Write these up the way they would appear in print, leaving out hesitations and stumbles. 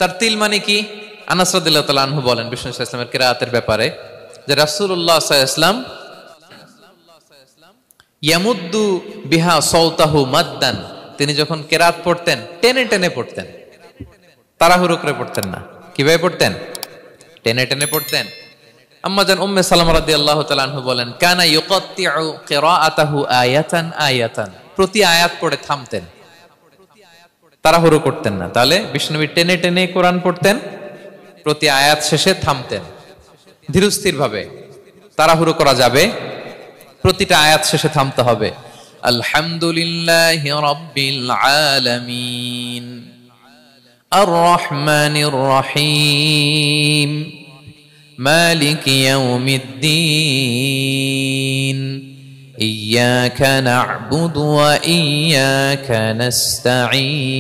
তারতিল মানে কি? আনাস রাদিয়াল্লাহু তাআলা আনহু বলেন বিষ্ণু সাল্লাল্লাহু আলাইহি ওয়াসাল্লামের কিরাআতের ব্যাপারে যে রাসূলুল্লাহ সাল্লাল্লাহু আলাইহি ওয়াসাল্লাম ইয়ামুদ্দু বিহা সাওতাহু মাদ্দান, তিনি যখন কিরাআত পড়তেন টেনে টেনে পড়তেন, তাড়াহুড়ো করে পড়তেন না। কিভাবে পড়তেন? টেনে টেনে পড়তেন। আম্মা জান উম্মে সালামা রাদিয়াল্লাহু তাআলা আনহা বলেন কানা ইউকাত্তিউ কিরাআতাহু আয়াতান আয়াতান, প্রতি আয়াত পড়ে থামতেন, তাড়াহুড়ো করতেন না। তাহলে বিষ্ণুনবী টেনে টেনে কোরআন পড়তেন, প্রতি আয়াত শেষে থামতেন, ধীরস্থির ভাবে। তাড়াহুড়ো করা যাবে, প্রতিটা আয়াত শেষে থামতে হবে। আলহামদুলিল্লাহি রাব্বিল আলামিন আর রহমানির রহিম মালিকি ইয়াউমিদ্দিন ইয়্যাকা না'বুদু ওয়া ইয়্যাকা নাস্তাঈন।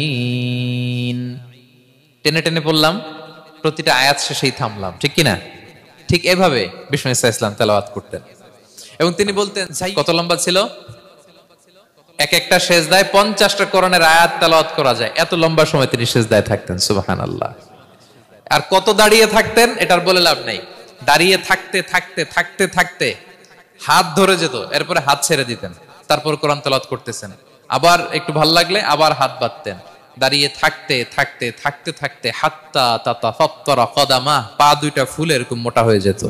টেনে টেনে বললাম, প্রতিটা আয়াত শেষেই থামলাম, ঠিক কিনা? ঠিক এভাবে বিষ্ণু ইসা ইসলাম তেলাওয়াত করতেন। এবং তিনি বলতেন, কত লম্বা ছিল? এক একটা সেজদায় 50টা কোরআনের আয়াত তেলাওয়াত করা যায়, এত লম্বা সময় তিনি সেজদায় থাকতেন। সুবহানাল্লাহ। আর কত দাঁড়িয়ে থাকতেন এটার বলে লাভ নেই। দাঁড়িয়ে থাকতে থাকতে থাকতে থাকতে হাত ধরে যেত, এরপরে হাত ছেড়ে দিতেন, তারপর কোরআন তেলাওয়াত করতেছেন। আবার একটু ভাল লাগলে আবার হাত বাঁধতেন। দাঁড়িয়ে থাকতে থাকতে থাকতে থাকতে হাত্তা তাতাফাত্তারা কদামা, পা দুইটা ফুলে এরকম মোটা হয়ে যেত।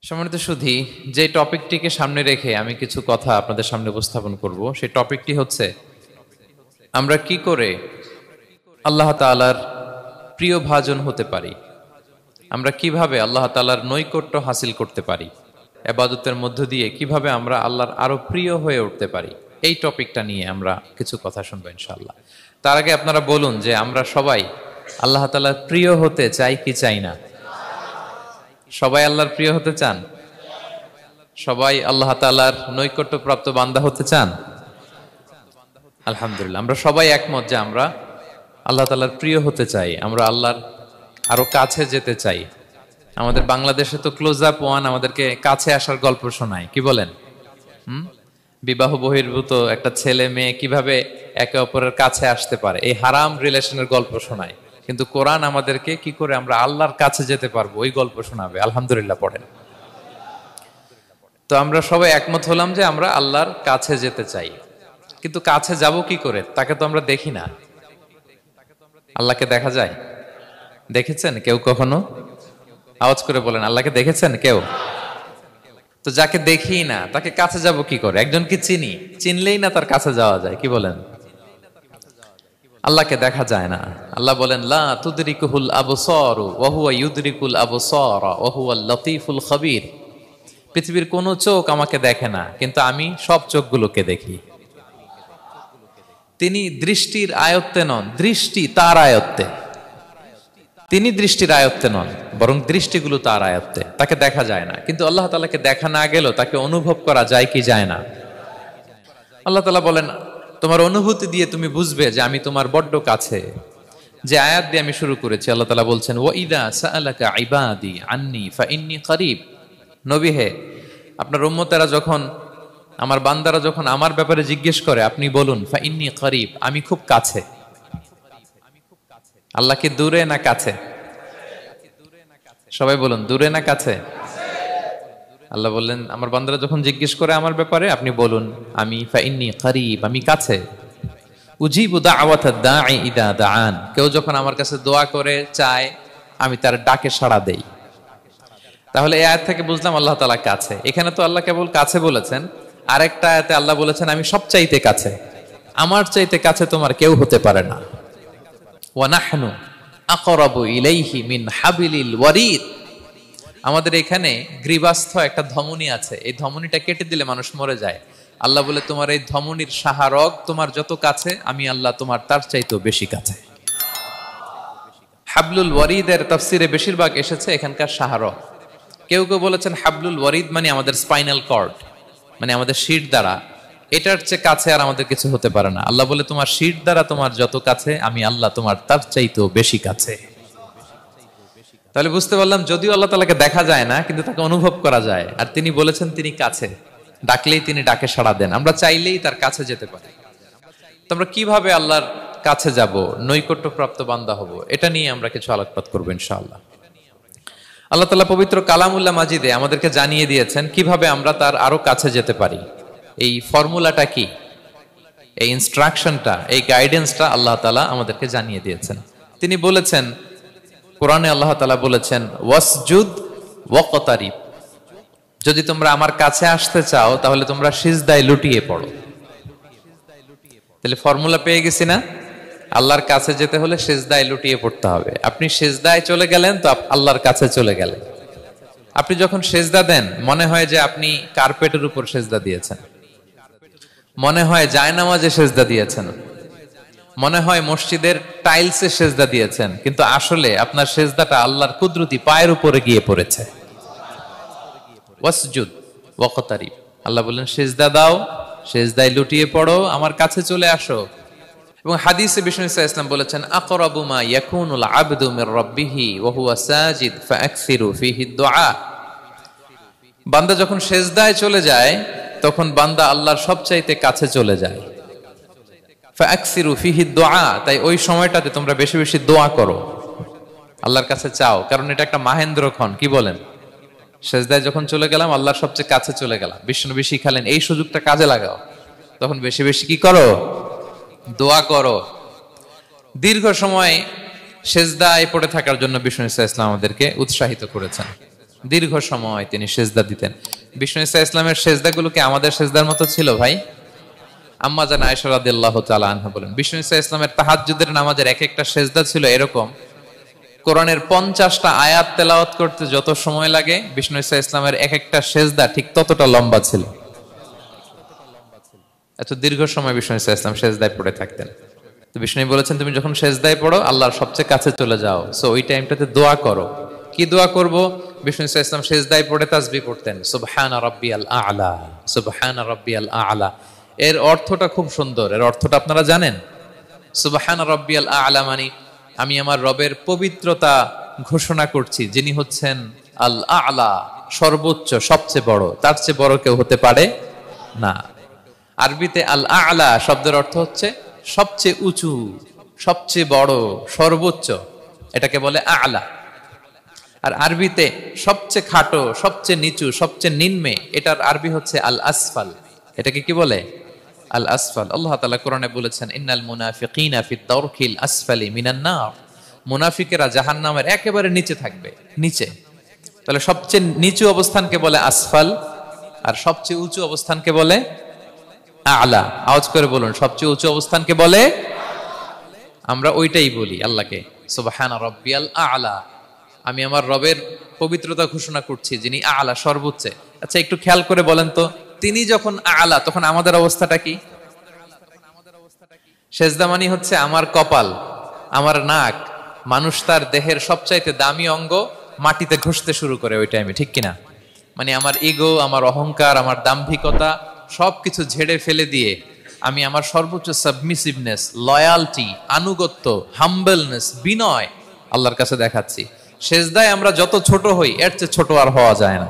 সম্মানিত সুধী, যে টপিকটিকে সামনে রেখে আমি কিছু কথা আপনাদের সামনে উপস্থাপন করব, সেই টপিকটি হচ্ছে আমরা কি করে আল্লাহ তাআলার প্রিয় ভাজন হতে পারি, আমরা কিভাবে আল্লাহ তাআলার নৈকট্য হাসিল করতে পারি, ইবাদতের মধ্য দিয়ে কিভাবে আমরা আল্লাহর আরো প্রিয় হয়ে উঠতে পারি, এই টপিকটা নিয়ে আমরা কিছু কথা শুনবো ইনশাআল্লাহ। তার আগে আপনারা বলুন যে আমরা সবাই আল্লাহ তাআলার প্রিয় হতে চাই কি চাই না? সবাই আল্লাহর প্রিয় হতে চান? সবাই আল্লাহ তাআলার নৈকট্যপ্রাপ্ত বান্দা হতে চান? আলহামদুলিল্লাহ, আমরা সবাই একমত যে আমরা আল্লাহ তাআলার প্রিয় হতে চাই, আমরা আল্লাহর আরো কাছে যেতে চাই। আমাদের বাংলাদেশে তো ক্লোজ আপ ওয়ান আমাদেরকে কাছে আসার গল্প শোনায়, কি বলেন? বিবাহ বহির্ভূত একটা ছেলে মেয়ে কিভাবে একে অপরের কাছে আসতে পারে, এই হারাম রিলেশনের গল্প শোনায়। কিন্তু কোরআন আমাদেরকে কি করে আমরা আল্লাহর কাছে যেতে পারবো ওই গল্প শোনাবে। আলহামদুলিল্লাহ পড়েন। তো আমরা সবাই একমত হলাম যে আমরা আল্লাহর কাছে যেতে চাই, কিন্তু কাছে যাব কি করে? তাকে তো আমরা দেখি না। আল্লাহকে দেখা যায়? দেখেছেন কেউ কখনো? আওয়াজ করে বলেন, আল্লাহকে দেখেছেন কেউ? তো যাকে দেখি না তাকে কাছে যাব কি করে? একজনকে চিনি, চিনলেই না তার কাছে যাওয়া যায়, কি বলেন? আল্লাহকে দেখা যায় না। আল্লাহ বলেন লা তুদরিকুহুল আবসারু ওয়া হুয়া ইউদরিকুল আবসারা ওয়া হুয়াল লতীফুল খবীর। পৃথিবীর কোনো চোখ আমাকে দেখে না, কিন্তু আমি সব চোখগুলোকে দেখি। তিনি দৃষ্টির আয়ত্তে নন, দৃষ্টি তার আয়ত্তে। তিনি দৃষ্টির আয়ত্তে নন, বরং দৃষ্টিগুলো তার আয়ত্তে। তাকে দেখা যায় না, কিন্তু আল্লাহ তাআলাকে দেখা না গেলেও তাকে অনুভব করা যায় কি যায় না? আল্লাহ তাআলা বলেন তোমার অনুভূতি দিয়ে তুমি বুঝবে যে আমি তোমার বড্ড কাছে। যে আয়াত দিয়ে আমি শুরু করেছি, আল্লাহ তাআলা বলছেন ওয়া ইযা সাআলাকা ইবাদি আন্নী ফাইন্নী করিব। নবী হে, আপনার উম্মতেরা যখন, আমার বান্দারা যখন আমার ব্যাপারে জিজ্ঞেস করে, আপনি বলুন ফাইন্নী করিব, আমি খুব কাছে। আল্লাহ কি দূরে না কাছে? সবাই বলুন, দূরে না কাছে? আল্লাহ বললেন আমার বান্দারা যখন জিজ্ঞেস করে আমার ব্যাপারে, আপনি বলুন আমি ফাইন্নী করিব, আমি কাছে। উজিবু দাওয়াতাদ দাঈ ইযা দাআন, কেউ যখন আমার কাছে দোয়া করে চায়, আমি তার ডাকে সাড়া দেই। তাহলে এই আয়াত থেকে বুঝলাম আল্লাহ তাআলা কাছে। এখানে তো আল্লাহ কেবল কাছে বলেছেন, আরেকটা আয়াতে আল্লাহ বলেছেন আমি সবচাইতে কাছে, আমার চাইতে কাছে তোমার কেউ হতে পারে না। ওয়া নাহনু আকরাবু ইলাইহি মিন হাবিলিল ওয়ারিদ। আমাদের এখানে গ্রীবাস্থ একটা ধমনী আছে, এই ধমনীটা কেটে দিলে মানুষ মরে যায়। আল্লাহ বলে তোমার এই ধমনীর শাহারগ তোমার যত কাছে, আমি আল্লাহ তোমার তার চাইতেও বেশি কাছে। হাবলুল ওয়ারিদের তাফসিরে বেশিরভাগ এসেছে এখানকার শাহারগ। কেউ কেউ বলেছেন হাবলুল ওয়ারিদ মানে আমাদের স্পাইনাল কর্ড, মানে আমাদের শির দ্বারা। এটার চেয়ে কাছে আর আমাদের কিছু হতে পারে না। আল্লাহ বলে তোমার শির দ্বারা তোমার যত কাছে, আমি আল্লাহ তোমার তার চাইতেও বেশি কাছে। তাহলে বুঝতে পারলাম যদিও আল্লাহ তাআলাকে দেখা যায় না, কিন্তু তাকে অনুভব করা যায়। আর তিনি বলেছেন তিনি কাছে। ডাকলেই তিনি ডাকে সাড়া দেন, আমরা চাইলেই তার কাছে যেতে পারি। তো আমরা কিভাবে আল্লাহর কাছে যাব, নৈকট্যপ্রাপ্ত বান্দা হব, এটা নিয়ে আমরা কিছু আলোকপাত করবো ইনশাআল্লাহ। আল্লাহ তাআলা পবিত্র কালামুল্লাহ মাজিদে আমাদেরকে জানিয়ে দিয়েছেন কিভাবে আমরা তার আরো কাছে যেতে পারি। এই ফর্মুলাটা কি, এই ইনস্ট্রাকশনটা, এই গাইডেন্সটা আল্লাহ তাআলা আমাদেরকে জানিয়ে দিয়েছেন। তিনি বলেছেন কোরআনে, আল্লাহ তাআলা বলেছেন ওয়াসজুদ ওয়াকতারিব, যদি তোমরা আমার কাছে আসতে চাও তাহলে তোমরা সিজদায় লুটিয়ে পড়ো। তাহলে ফর্মুলা পেয়ে গেছি না? আল্লাহর কাছে যেতে হলে সিজদায় লুটিয়ে পড়তে হবে। আপনি সিজদায় চলে গেলেন তো আল্লাহর কাছে চলে গেলেন। আপনি যখন সিজদা দেন মনে হয় যে আপনি কার্পেটের উপর সিজদা দিয়েছেন, মনে হয় জায়নামাজে সিজদা দিয়েছেন, মনে হয় মসজিদের টাইলসে সিজদা দিয়েছেন, কিন্তু আসলে আপনার সিজদাটা আল্লাহর কুদরতি পায়ের উপরে গিয়ে পড়েছে। ওয়াসজুদ ওয়াকতারিব, আল্লাহ বললেন সিজদা দাও, সিজদায় লুটিয়ে পড়ো, আমার কাছে চলে আসো। এবং হাদিসে বিষ্ণু ইসলাম বলেছেন আকরাবু মা ইয়াকুনুল আবদু মির রাব্বিহি ওয়া হুয়া সাজিদ ফাআকসিরু ফীহি দুআ। বান্দা যখন সিজদায় চলে যায় তখন বান্দা আল্লাহর সবচাইতে কাছে চলে যায়। ফাআকসিরু ফীহি দুআ, তাই ওই সময়টাতে তোমরা বেশি বেশি দোয়া করো, আল্লাহর কাছে চাও, কারণ এটা একটা মাহেন্দ্রক্ষণ। কি বলেন? সিজদায় যখন চলে গেলাম আল্লাহর সবচেয়ে কাছে চলে গেলাম। বিষ্ণু শিখালেন এই সুযোগটা কাজে লাগাও, তখন বেশি বেশি কি করো? দোয়া করো। দীর্ঘ সময় সিজদায় পড়ে থাকার জন্য বিষ্ণু ইসলাম আমাদেরকে উৎসাহিত করেছেন। দীর্ঘ সময় তিনি সিজদা দিতেন। বিষ্ণু ইসলামের সিজদাগুলো কি আমাদের সিজদার মতো ছিল ভাই? আম্মা জান আয়েশা রাদিয়াল্লাহু তাআলা আনহা বলেন বিষ্ণু ইসলামের তাহাজ্জুদের নামাজের এক একটা সিজদা ছিল এরকম, কোরআনের 50টা আয়াত তেলাওয়াত করতে যত সময় লাগে বিষ্ণু ইসলামের এক একটা সিজদা ঠিক ততটা লম্বা ছিল। এত দীর্ঘ সময় বিষ্ণু ইসলাম সিজদায় পড়ে থাকতেন। তো বিষ্ণু বলেছেন তুমি যখন সিজদায় পড়ো আল্লাহর সবচেয়ে কাছে চলে যাও, সো ওই টাইমটাতে দোয়া করো। কি দোয়া করব? বিষ্ণু ইসলাম সিজদায় পড়ে তাসবিহ পড়তেন, সুবহানা রাব্বিয়াল আ'লা, সুবহানা রাব্বিয়াল আ'লা। এর অর্থটা খুব সুন্দর। এর অর্থটা আপনারা জানেন? সুবহানা রাব্বিয়াল আ'লা মানে আমি আমার রবের পবিত্রতা ঘোষণা করছি, যিনি হচ্ছেন আল আ'লা, সর্বোচ্চ, সবচেয়ে বড়, তার চেয়ে বড় কেউ হতে পারে না। আরবিতে আল আ'লা শব্দের অর্থ হচ্ছে সবচেয়ে উঁচু, সবচেয়ে বড়, সর্বোচ্চ, এটাকে বলে আ'লা। আর আরবিতে সবচেয়ে খাটো, সবচেয়ে নিচু, সবচেয়ে নিম্নে, এটার আরবি হচ্ছে আল আসফাল। এটাকে কি বলে? আল আসফাল। আল্লাহ তাআলা কোরআনে বলেছেন ইন্নাল মুনাফিকিনা ফিদ দারকিল আসফালি মিনান নার, মুনাফিকেরা জাহান্নামের একেবারে নিচে থাকবে, নিচে। তাহলে সবচেয়ে নিচু অবস্থানকে বলে আসফাল, আর সবচেয়ে উঁচু অবস্থানকে বলে আ'লা। আওয়াজ করে বলুন, সবচেয়ে উঁচু অবস্থানকে বলে, আমরা ওইটাই বলি আল্লাহকে, সুবহানা রাব্বিয়াল আ'লা, আমি আমার রবের পবিত্রতা ঘোষণা করছি যিনি আ'লা, সর্বোচ্চ। আচ্ছা একটু খেয়াল করে বলেন তো, তিনি যখন আ'লা তখন আমাদের অবস্থাটা কি? সিজদা মানে হচ্ছে আমার কপাল, আমার নাক, মানুষ তার দেহের সবচাইতে দামি অঙ্গ মাটিতে ঘষতে শুরু করে ওই টাইমে, ঠিক কিনা? মানে আমার ইগো, আমার অহংকার, আমার দাম্ভিকতা সবকিছু ঝেড়ে ফেলে দিয়ে আমি আমার সর্বোচ্চ সাবমিসিভনেস, লয়ালটি, আনুগত্য, হাম্বলনেস, বিনয় আল্লাহর কাছে দেখাচ্ছি। সিজদায় আমরা যত ছোট হই এর চেয়ে ছোট আর হওয়া যায় না।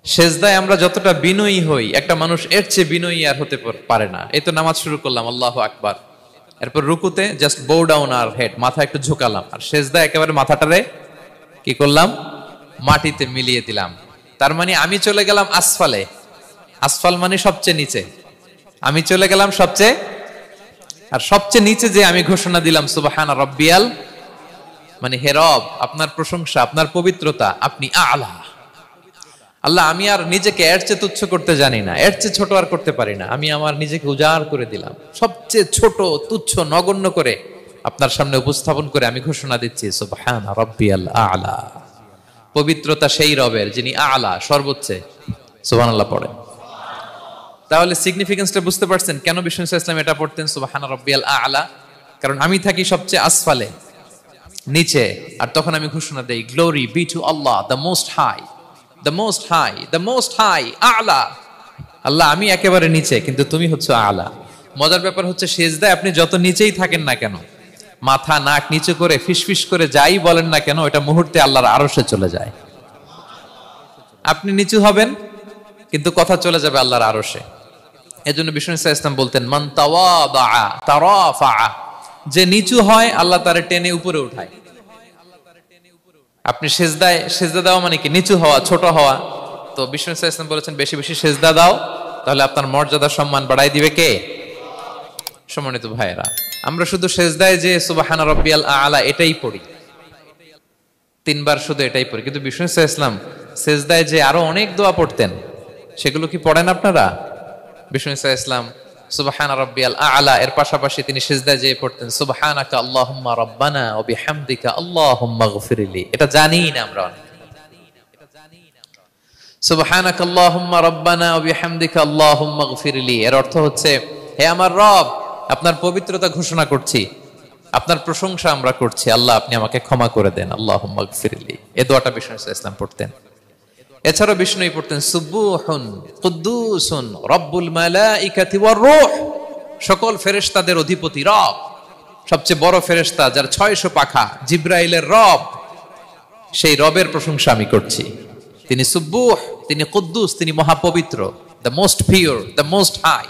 সিজদায় আমরা যতটা বিনয়ী হই একটা মানুষ এর চেয়ে বিনয়ী আর হতে পারে না। এই তো নামাজ শুরু করলাম, আল্লাহু আকবার, এরপর রুকুতে জাস্ট বো ডাউন আর হেড, মাথা একটু ঝুঁকালাম, আর সিজদায় একেবারে মাথাটারে কি করলাম? মাটিতে মিলিয়ে দিলাম। তার মানে আমি চলে গেলাম আসফালে। আসফাল মানে সবচেয়ে নিচে, আমি চলে গেলাম সবচেয়ে, আর সবচেয়ে নিচে যে আমি ঘোষণা দিলাম সুবহানা রাব্বিয়াল, মানে হে রব আপনার প্রশংসা, আপনার পবিত্রতা, আপনি আ'লা। আল্লাহ আমি আর নিজেকে এর চেয়ে তুচ্ছ করতে জানি না, এর চেয়ে ছোট আর করতে পারি না, আমি আমার নিজেকে উজাড় করে দিলাম, সবচেয়ে ছোট, তুচ্ছ, নগণ্য করে আপনার সামনে উপস্থাপন করে আমি ঘোষণা দিচ্ছি সুবহানা রাব্বিয়াল আ'লা। পবিত্রতা সেই রবের যিনি আ'লা, সর্বোচ্চ। সুবহানাল্লাহ পড়ে। তাহলে সিগনিফিকেন্সটা বুঝতে পারছেন কেন বিষ্ণু ইসলাম এটা পড়তেন সুবহানা রাব্বিয়াল আ'লা? কারণ আমি থাকি সবচেয়ে আসফালে, নিচে, আর তখন আমি ঘোষণা দেই গ্লোরি বি টু আল্লাহ the most high, the most high, the most high, আ'লা। আল্লাহ আমি একেবারে নিচে, কিন্তু তুমি হচ্ছে আ'লা। মজার ব্যাপার হচ্ছে সিজদায় আপনি যত নিচেই থাকেন না কেন, মাথা নাক নিচু করে ফিসফিস করে যাই বলেন না কেন, এটা মুহূর্তে আল্লাহর আরশে চলে যায়। আপনি নিচু হবেন কিন্তু কথা চলে যাবে আল্লাহর আরশে। এজন্য বিষ্ণু সাল্লাল্লাহু আলাইহি ওয়াসাল্লাম বলতেন, মান তাওয়াদা তারাফা, যে নিচু হয় আল্লাহ তারে টেনে উপরে উঠায়। আপনি সেজদা দেওয়া মানে কি? নিচু হওয়া, ছোট হওয়া। তো বিষ্ণু সাল্লাল্লাহু আলাইহি ওয়াসাল্লাম বলেছেন, বেশি বেশি সেজদা দাও, তাহলে আপনার মর্যাদা সম্মান বাড়াই দিবে কে? সম্মানিত ভাইয়েরা, আমরা শুধু সেজদায় যে সুবহানা রাব্বিয়াল আ'লা এটাই পড়ি, 3 বার শুধু এটাই পড়ি, কিন্তু বিষ্ণু সাল্লাল্লাহু আলাইহি ওয়াসাল্লাম সেজদায় যে আরো অনেক দোয়া পড়তেন, সেগুলো কি পড়েন আপনারা? বিষ্ণু সাল্লাল্লাহু আলাইহি ওয়াসাল্লাম সুবহানা রাব্বিয়াল আ'লা এর পাশাপাশি তিনি সিজদায় যেয়ে পড়তেন সুবহানাকা আল্লাহুম্মা রাব্বানা ওয়া বিহামদিকা আল্লাহুম্মা গফিরলি। এটা জানি না আমরা অনেকে। সুবহানাকা আল্লাহুম্মা রাব্বানা ওয়া বিহামদিকা আল্লাহুম্মা গফিরলি এর অর্থ হচ্ছে, হে আমার রব, আপনার পবিত্রতা ঘোষণা করছি, আপনার প্রশংসা আমরা করছি, আল্লাহ আপনি আমাকে ক্ষমা করে দেন, আল্লাহুম্মা গফিরলি। এই দোয়াটা বিষ্ণু সাল্লাল্লাহু আলাইহি ওয়াসাল্লাম পড়তেন। এছাড়াও বিষ্ণুই পড়তেন সুবুহুন কুদ্দুসুন রব্বুল মালাইকাতি ওয়ার রূহ, সকল ফেরেশতাদের অধিপতি রব, সবচেয়ে বড় ফেরেশতা যার 600 পাখা, জিবরাইলের রব, সেই রবের প্রশংসা আমি করছি। তিনি সুবুহ, তিনি কুদ্দুস, তিনি মহাপবিত্র, the most pure, the most high.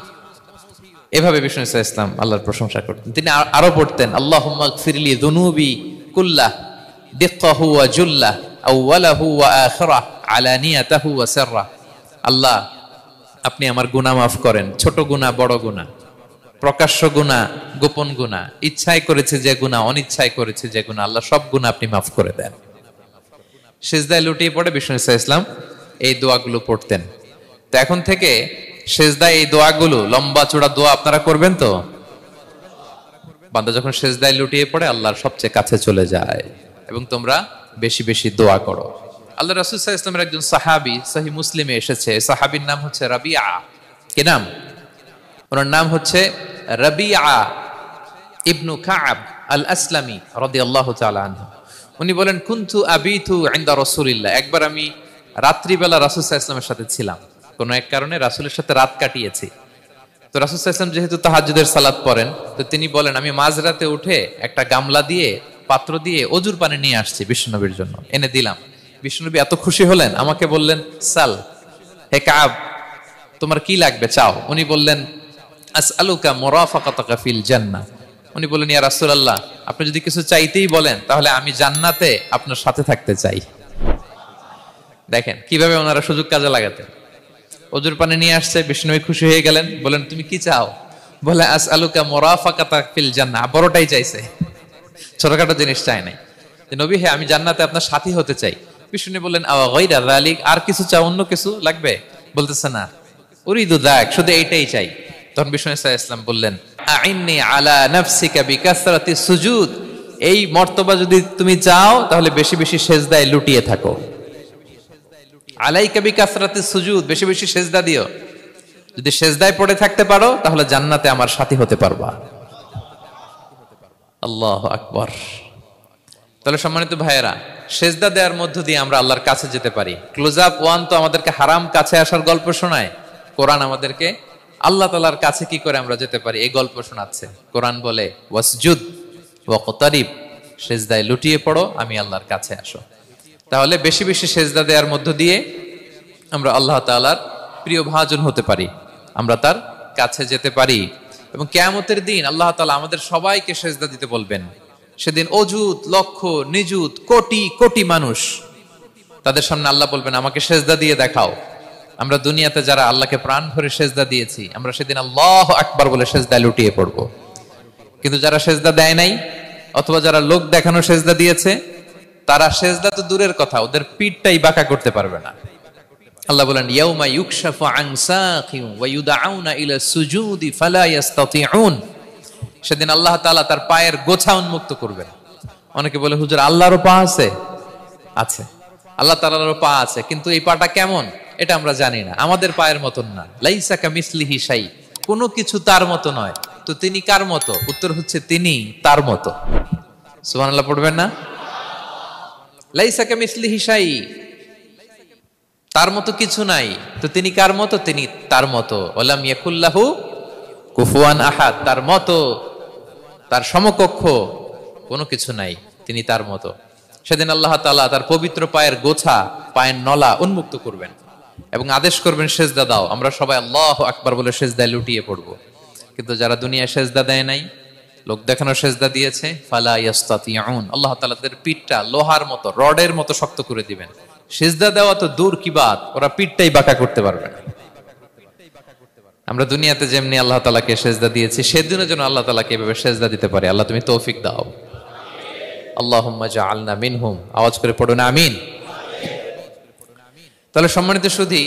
এভাবে বিষ্ণু সাল্লাল্লাহু আলাইহি ওয়াসাল্লাম আল্লাহর প্রশংসা করতেন। তিনি আরো পড়তেন আল্লাহুম্মা গফিরলি যুনুবি কুল্লাহ দিক্কাহু ওয়া জুল্লাহ আউওয়ালাহু ওয়া আখিরাহ আলানিয়াতাহু ওয়া সিররাহ। আল্লাহ আপনি আমার গুনাহ মাফ করেন, ছোট গুনাহ, বড় গুনাহ, প্রকাশ্য গুনাহ, গোপন গুনাহ, ইচ্ছায় করেছে যে গুনাহ, অনিচ্ছায় করেছে যে গুনাহ, আল্লাহ সব গুনাহ আপনি মাফ করে দেন। সিজদায় লুটিয়ে পড়ে বিষ্ণু সাল্লাল্লাহু আলাইহি ওয়াসাল্লাম এই দোয়াগুলো পড়তেন। তো এখন থেকে সিজদায় এই দোয়াগুলো, লম্বা চূড়া দোয়া আপনারা করবেন তো? বান্দা যখন সিজদায় লুটিয়ে পড়ে আল্লাহর সবচেয়ে কাছে চলে যায়। এবং তোমরা বেশি বেশি দোয়া করো। আল্লাহ রাসূল সাল্লাল্লাহু আলাইহি ওয়াসাল্লামের একজন সাহাবী, সহিহ মুসলিমে এসেছে, সাহাবীর নাম হচ্ছে রাবিআ। কি নাম? ওনার নাম হচ্ছে রাবিআ ইবনু কাব আল আসলামি রাদিয়াল্লাহু তাআলা আনহু। উনি বলেন, কুনতু আবিতু ইনদা রাসূলিল্লাহ, একবার আমি রাত্রিবেলা রাসূল সাল্লাল্লাহু আলাইহি ওয়াসাল্লামের সাথে ছিলাম, কোন এক কারণে রাসূলের সাথে রাত কাটিয়েছি। তো রাসূল সাল্লাল্লাহু আলাইহি ওয়াসাল্লাম যেহেতু তাহাজ্জুদের সালাত পড়েন, তো তিনি বলেন, আমি মাঝরাতে উঠে একটা গামলা দিয়ে, পাত্র দিয়ে অজুর পানি নিয়ে আসছি বিশ্বনবীর জন্য, এনে দিলাম। বিশ্বনবী এত খুশি হলেন, আমাকে বললেন, সাল, হে কাব, তোমার কি লাগবে চাও। উনি বললেন, আসআলুকা মুরাফাকাতাকা ফিল জান্নাহ। উনি বললেন, ইয়া রাসূলুল্লাহ, আপনি যদি কিছু চাইতেই বলেন, তাহলে আমি জান্নাতে আপনার সাথে থাকতে চাই। দেখেন কিভাবে ওনারা সুযোগ কাজে লাগাতেন। অজুর পানি নিয়ে আসছে, বিষ্ণু খুশি হয়ে গেলেন, বলেন, তুমি কি চাও? বলে, আসআলুকা মুরাফাকাতাকা ফিল জান্নাহ। বড়টাই চাইছে, ছোটখাটো জিনিস চাই নাই। নবী, হে, আমি জান্নাতে আপনার সাথী হতে চাই। বিষ্ণু বললেন, আওয়া গায়রা যালিক, আর কিছু চাও, অন্য কিছু লাগবে? বলতেছে, না, উরিদু যাক, শুধু এইটাই চাই। তখন বিষ্ণু সাল্লাল্লাহু আলাইহি ওয়াসাল্লাম বললেন, আইন্নি আলা নাফসিকা বিকাসরাতিস সুজুদ, এই মর্তবা যদি তুমি চাও তাহলে বেশি বেশি সিজদায় লুটিয়ে থাকো। আলাইকা বিকাসরাতিস সুজুদ, বেশি বেশি সিজদা দিও। যদি সিজদায় পড়ে থাকতে পারো তাহলে জান্নাতে আমার সাথী হতে পারবা। আল্লাহু আকবার। তাহলে সম্মানিত ভাইয়েরা, সিজদা দেওয়ার মধ্য দিয়ে আমরা আল্লাহর কাছে যেতে পারি। ক্লোজ আপ ওয়ান তো আমাদেরকে হারাম কাছে আসার গল্প শোনায়, কোরআন আমাদেরকে আল্লাহ তাআলার কাছে কি করে আমরা যেতে পারি এই গল্প শোনাচ্ছে। কোরআন বলে, ওয়াসজুদ ওয়াকতারিব, সিজদায় লুটিয়ে পড়ো, আমি আল্লাহর কাছে আসো। তাহলে বেশি বেশি সিজদা দেওয়ার মধ্য দিয়ে আমরা আল্লাহ তাআলার প্রিয় ভাজন হতে পারি, আমরা তার কাছে যেতে পারি। এবং কিয়ামতের দিন আল্লাহ তাআলা আমাদের সবাইকে সিজদা দিতে বলবেন। সেদিন অযুত, লক্ষ, নিযুত, কোটি কোটি মানুষ, তাদের সামনে আল্লাহ বলবেন, আমাকে সিজদা দিয়ে দেখাও। আমরা দুনিয়াতে যারা আল্লাহকে প্রাণ ভরে সিজদা দিয়েছি, আমরা সেদিন আল্লাহু আকবার বলে সিজদায় লুটিয়ে পড়ব। কিন্তু যারা সিজদা দেয় নাই, অথবা যারা লোক দেখানো সিজদা দিয়েছে, তারা সিজদা তো দূরের কথা, ওদের পিঠটাই বাঁকা করতে পারবে না। আল্লাহ বলেন, ইয়াউমা ইউকশাফু আন সাকিন ওয়া ইউদআউনা ইলা সুজুদি ফালা ইস্তাতিউন, সেদিন আল্লাহ তাআলা তার পায়ের গোছা উন্মুক্ত করবেন। অনেকে বলে, হুজুর, আল্লাহরও পা আছে? আছে, আল্লাহ তাআলারও পা আছে, কিন্তু এই পাটা কেমন এটা আমরা জানি না, আমাদের পায়ের মতন না। লাইসা কামিসলিহি শাই, কোনো কিছু তার মতো নয়। তো তিনি কার মতো? উত্তর হচ্ছে, তিনি তার মতো। সুবহানাল্লাহ পড়বেন না? লাইসা কামিসলিহি শাই, তার মতো কিছু নাই। তো তিনি কার মতো? তিনি তার মতো। ওয়ালাম ইয়াকুল্লাহু কুফুয়ান আহাদ, তার মতো, তার সমকক্ষ কোনো কিছু নাই, তিনি তার মতো। সেদিন আল্লাহ তাআলা তার পবিত্র পায়ের গোছা, পায়ের নলা উন্মুক্ত করবেন। এবং আদেশ করবেন সেজদা দাও, আমরা সবাই আল্লাহু আকবার বলে সেজদায় লুটিয়ে পড়ব। কিন্তু যারা দুনিয়ায় সেজদা দেয় নাই, লোক দেখানো সেজদা দিয়েছে, ফালা ইয়াস্তাতিউন, আল্লাহ তাআলা তাদের পিঠটা লোহার মতো, রডের মতো শক্ত করে দিবেন। সেজদা দেওয়া তো দূর কি বাত, ওরা পিঠটাই বাঁকা করতে পারবে না। আমরা দুনিয়াতে যেমনি আল্লাহ তাআলাকে সেজদা দিয়েছি, সেদিনও যেন আল্লাহ তাআলাকে এভাবে সেজদা দিতে পারে। আল্লাহ তুমি তৌফিক দাও। আল্লাহুম্মা জাআলনা মিনহুম, আওয়াজ করে পড়ুন আমিন। তাহলে সম্মানিত সুধী,